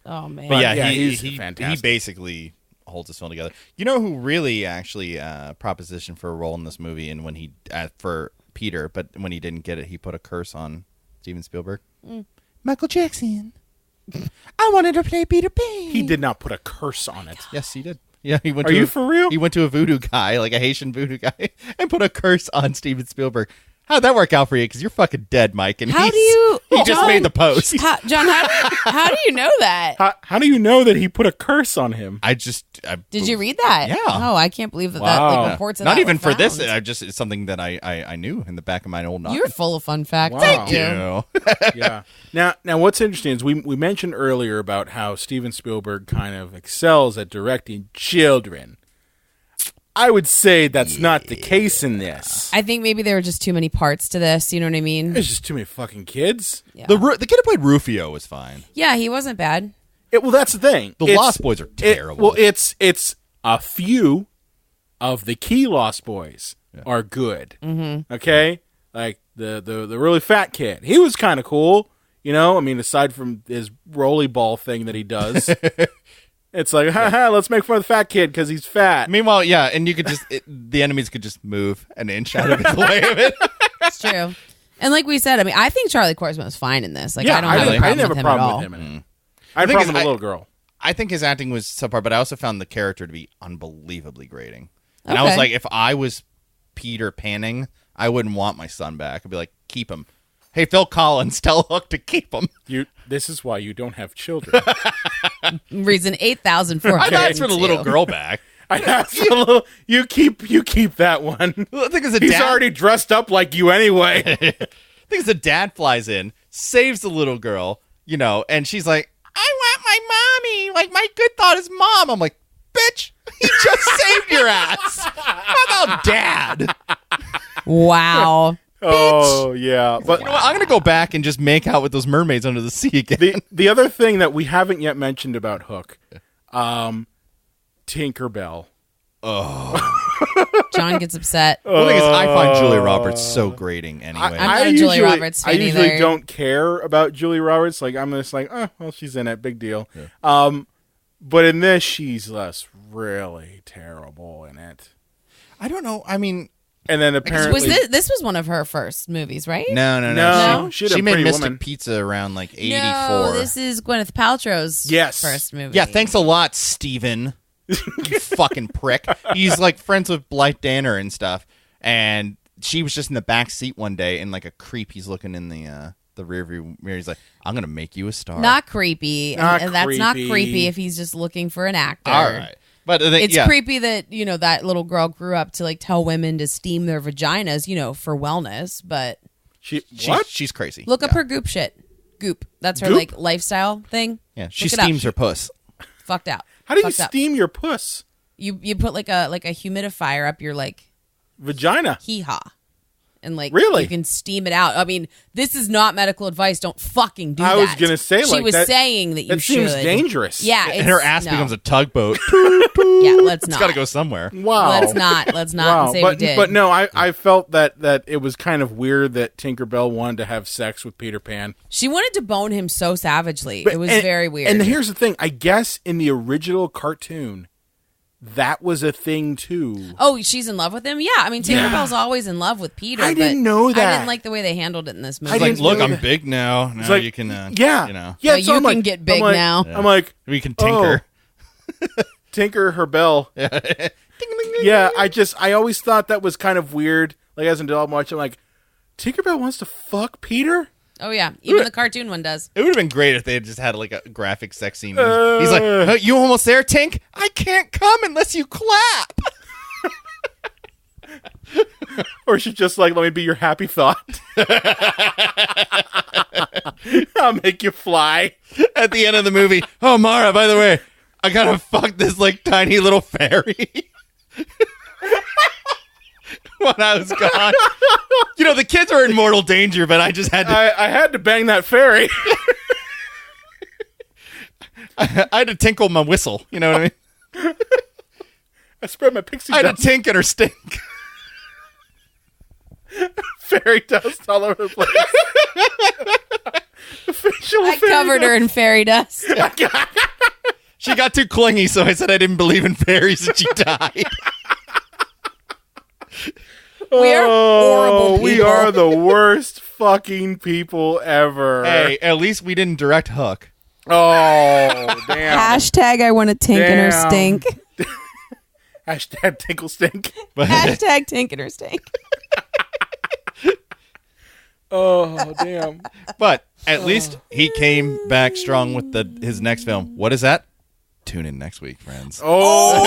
Oh man. But yeah, yeah, he he's fantastic. He basically holds his film together. You know who really actually propositioned for a role in this movie, and when he for Peter, but when he didn't get it, he put a curse on Steven Spielberg. Michael Jackson. I wanted to play Peter Pan. He did not put a curse on it. Yes, he did. Yeah, he went. Are you for real? He went to a voodoo guy, like a Haitian voodoo guy, and put a curse on Steven Spielberg. How'd that work out for you? Because you're fucking dead, Mike. And How do you? He just John, made the post. John, how do you know that? How do you know that he put a curse on him? Did you read that? Yeah. Oh, I can't believe that Wow. like reports of Not that even were for this. found. It's something that I knew in the back of my old knowledge. You're full of fun facts. Wow. Thank you. Yeah. Yeah. Now what's interesting is we mentioned earlier about how Steven Spielberg kind of excels at directing children. I would say that's not the case in this. I think maybe there were just too many parts to this. You know what I mean? There's just too many fucking kids. Yeah. The kid who played Rufio was fine. Yeah, he wasn't bad. Well, that's the thing. The Lost Boys are terrible. It's a few of the key Lost Boys are good. Mm-hmm. Okay, like the really fat kid. He was kind of cool. You know, I mean, aside from his rolly ball thing that he does, it's like, haha, let's make fun of the fat kid because he's fat. Meanwhile, yeah, and you could just the enemies could just move an inch out of the way of it. It's true. And like we said, I mean, I think Charlie Korsman was fine in this. Like, Yeah, I don't have a I didn't problem have with a him at problem all. with him. In it. I had a problem with the little girl. I think his acting was subpar, but I also found the character to be unbelievably grating. And I Okay. was like, if I was Peter Panning, I wouldn't want my son back. I'd be like, keep him. Hey, Phil Collins, tell Hook to keep him. This is why you don't have children. Reason 8,400. I'd ask for the little girl back. You keep that one. The thing is, He's already dressed up like you anyway. The thing is, the dad flies in, saves the little girl, you know, and she's like, I want my mommy. Like, my good thought is mom. I'm like, bitch, he just saved your ass. How about dad? Wow. Oh yeah, but You know what? I'm going to go back and just make out with those mermaids under the sea again. the other thing that we haven't yet mentioned about Hook, Tinkerbell. John gets upset. The thing is, I find Julia Roberts so grating anyway. I'm not a Julia Roberts fan I usually either. don't care about Julia Roberts. Like I'm just like, oh, well, she's in it, big deal. Yeah. But in this, she's really terrible in it. I don't know. I mean, And then apparently, This was one of her first movies, right? no. No, she did a made Pretty Mystic Woman. Pizza around like 84. No, this is Gwyneth Paltrow's Yes. first movie. Yeah, thanks a lot, Steven. You fucking prick. He's like friends with Blythe Danner and stuff. And she was just in the back seat one day, and like a creep, he's looking in the rearview mirror. He's like, I'm going to make you a star. Not creepy. Not and that's not creepy. creepy if he's just looking for an actor. All right. But It's creepy that, you know, that little girl grew up to like tell women to steam their vaginas, you know, for wellness. But She's crazy. look up her goop shit. Goop. That's her Goop? like lifestyle thing. Yeah, she Look it up. steams her puss. Fucked out. how do you Fucked up. steam your puss? You put like a humidifier up your like Vagina. hee-haw. And like Really? you can steam it out. I mean, this is not medical advice. Don't fucking do that. I was gonna say, she like, was that- saying that you That should. seems dangerous. Yeah, And her ass no. becomes a tugboat. Yeah, let's It's not. got to go somewhere. Wow. Let's not Wow. say but, we did. But no, I felt that it was kind of weird that Tinkerbell wanted to have sex with Peter Pan. She wanted to bone him so savagely. It was And- very weird. And here's the thing. I guess in the original cartoon, that was a thing too. oh, she's in love with him? Yeah. I mean, Tinkerbell's always in love with Peter. I didn't but know I that. didn't like the way they handled it in this movie. It's like, didn't look, know I'm that. big now. Now like, you can, yeah, you know. yeah. Well, so you I'm can like- get big I'm like- now. I'm like, We can tinker. tinker her bell. Yeah, I always thought that was kind of weird. Like as an adult watch, I'm like, Tinkerbell wants to fuck Peter. Oh, yeah. Even the cartoon one does. It would have been great if they had just had like a graphic sex scene. He's like, you almost there, Tink? I can't come unless you clap. Or she's just like, let me be your happy thought. I'll make you fly. At the end of the movie, oh, Mara, by the way, I gotta fuck this like tiny little fairy. When I was gone. You know, the kids were in mortal danger, but I just had to I had to bang that fairy. I had to tinkle my whistle. You know what I mean? I spread my pixie I had dust. to tink and her stink. Fairy dust all over the place. I covered her in fairy dust. She got too clingy, so I said I didn't believe in fairies and she died. We are horrible people. We are the worst fucking people ever. Hey, at least we didn't direct Hook. Oh, damn. Hashtag I want to tink in her Damn. stink. Hashtag tinkle stink. Hashtag tink in her stink. Oh, damn. But at least he came back strong with his next film. What is that? Tune in next week, friends. Oh,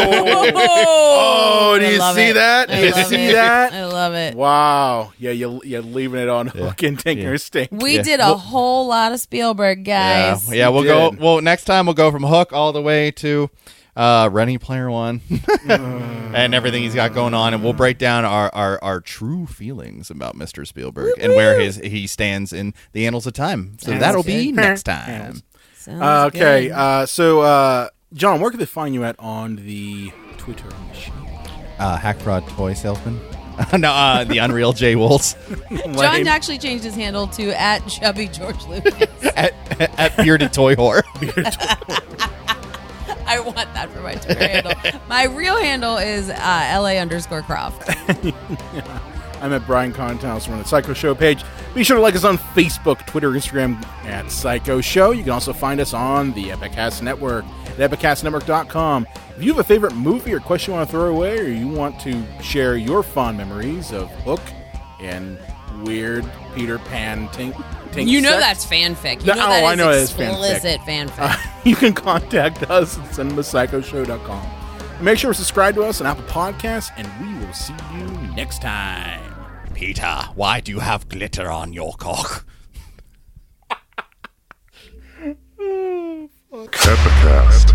do you see that? Do you see that? I love it. Wow. Yeah, you're leaving it on Hook and Tinker Stink. We did a whole lot of Spielberg, guys. Yeah, we'll We go. did. Well, next time we'll go from Hook all the way to Ready Player One, and everything he's got going on, and we'll break down our true feelings about Mr. Spielberg and where he stands in the annals of time. So that'll be next time. Okay, so John, where can they find you at on the Twitter machine? Hack Fraud Toy Salesman. No, the Unreal J Wolves. John actually changed his handle to @ChubbyGeorgeLucas. at Bearded Toy Whore. I want that for my Twitter handle. My real handle is LA_Croft. I'm at Brian Conthouse. We're on the Psycho Show page. Be sure to like us on Facebook, Twitter, Instagram at Psycho Show. You can also find us on the Epicast Network at epicastnetwork.com. If you have a favorite movie or question you want to throw away, or you want to share your fond memories of Hook and weird Peter Pan tink You know sex, that's fanfic. You know that is I know explicit fanfic. You can contact us at cinemapsychoshow.com. Make sure to subscribe to us on Apple Podcasts, and we will see you next time. Peter, why do you have glitter on your cock? Epicast.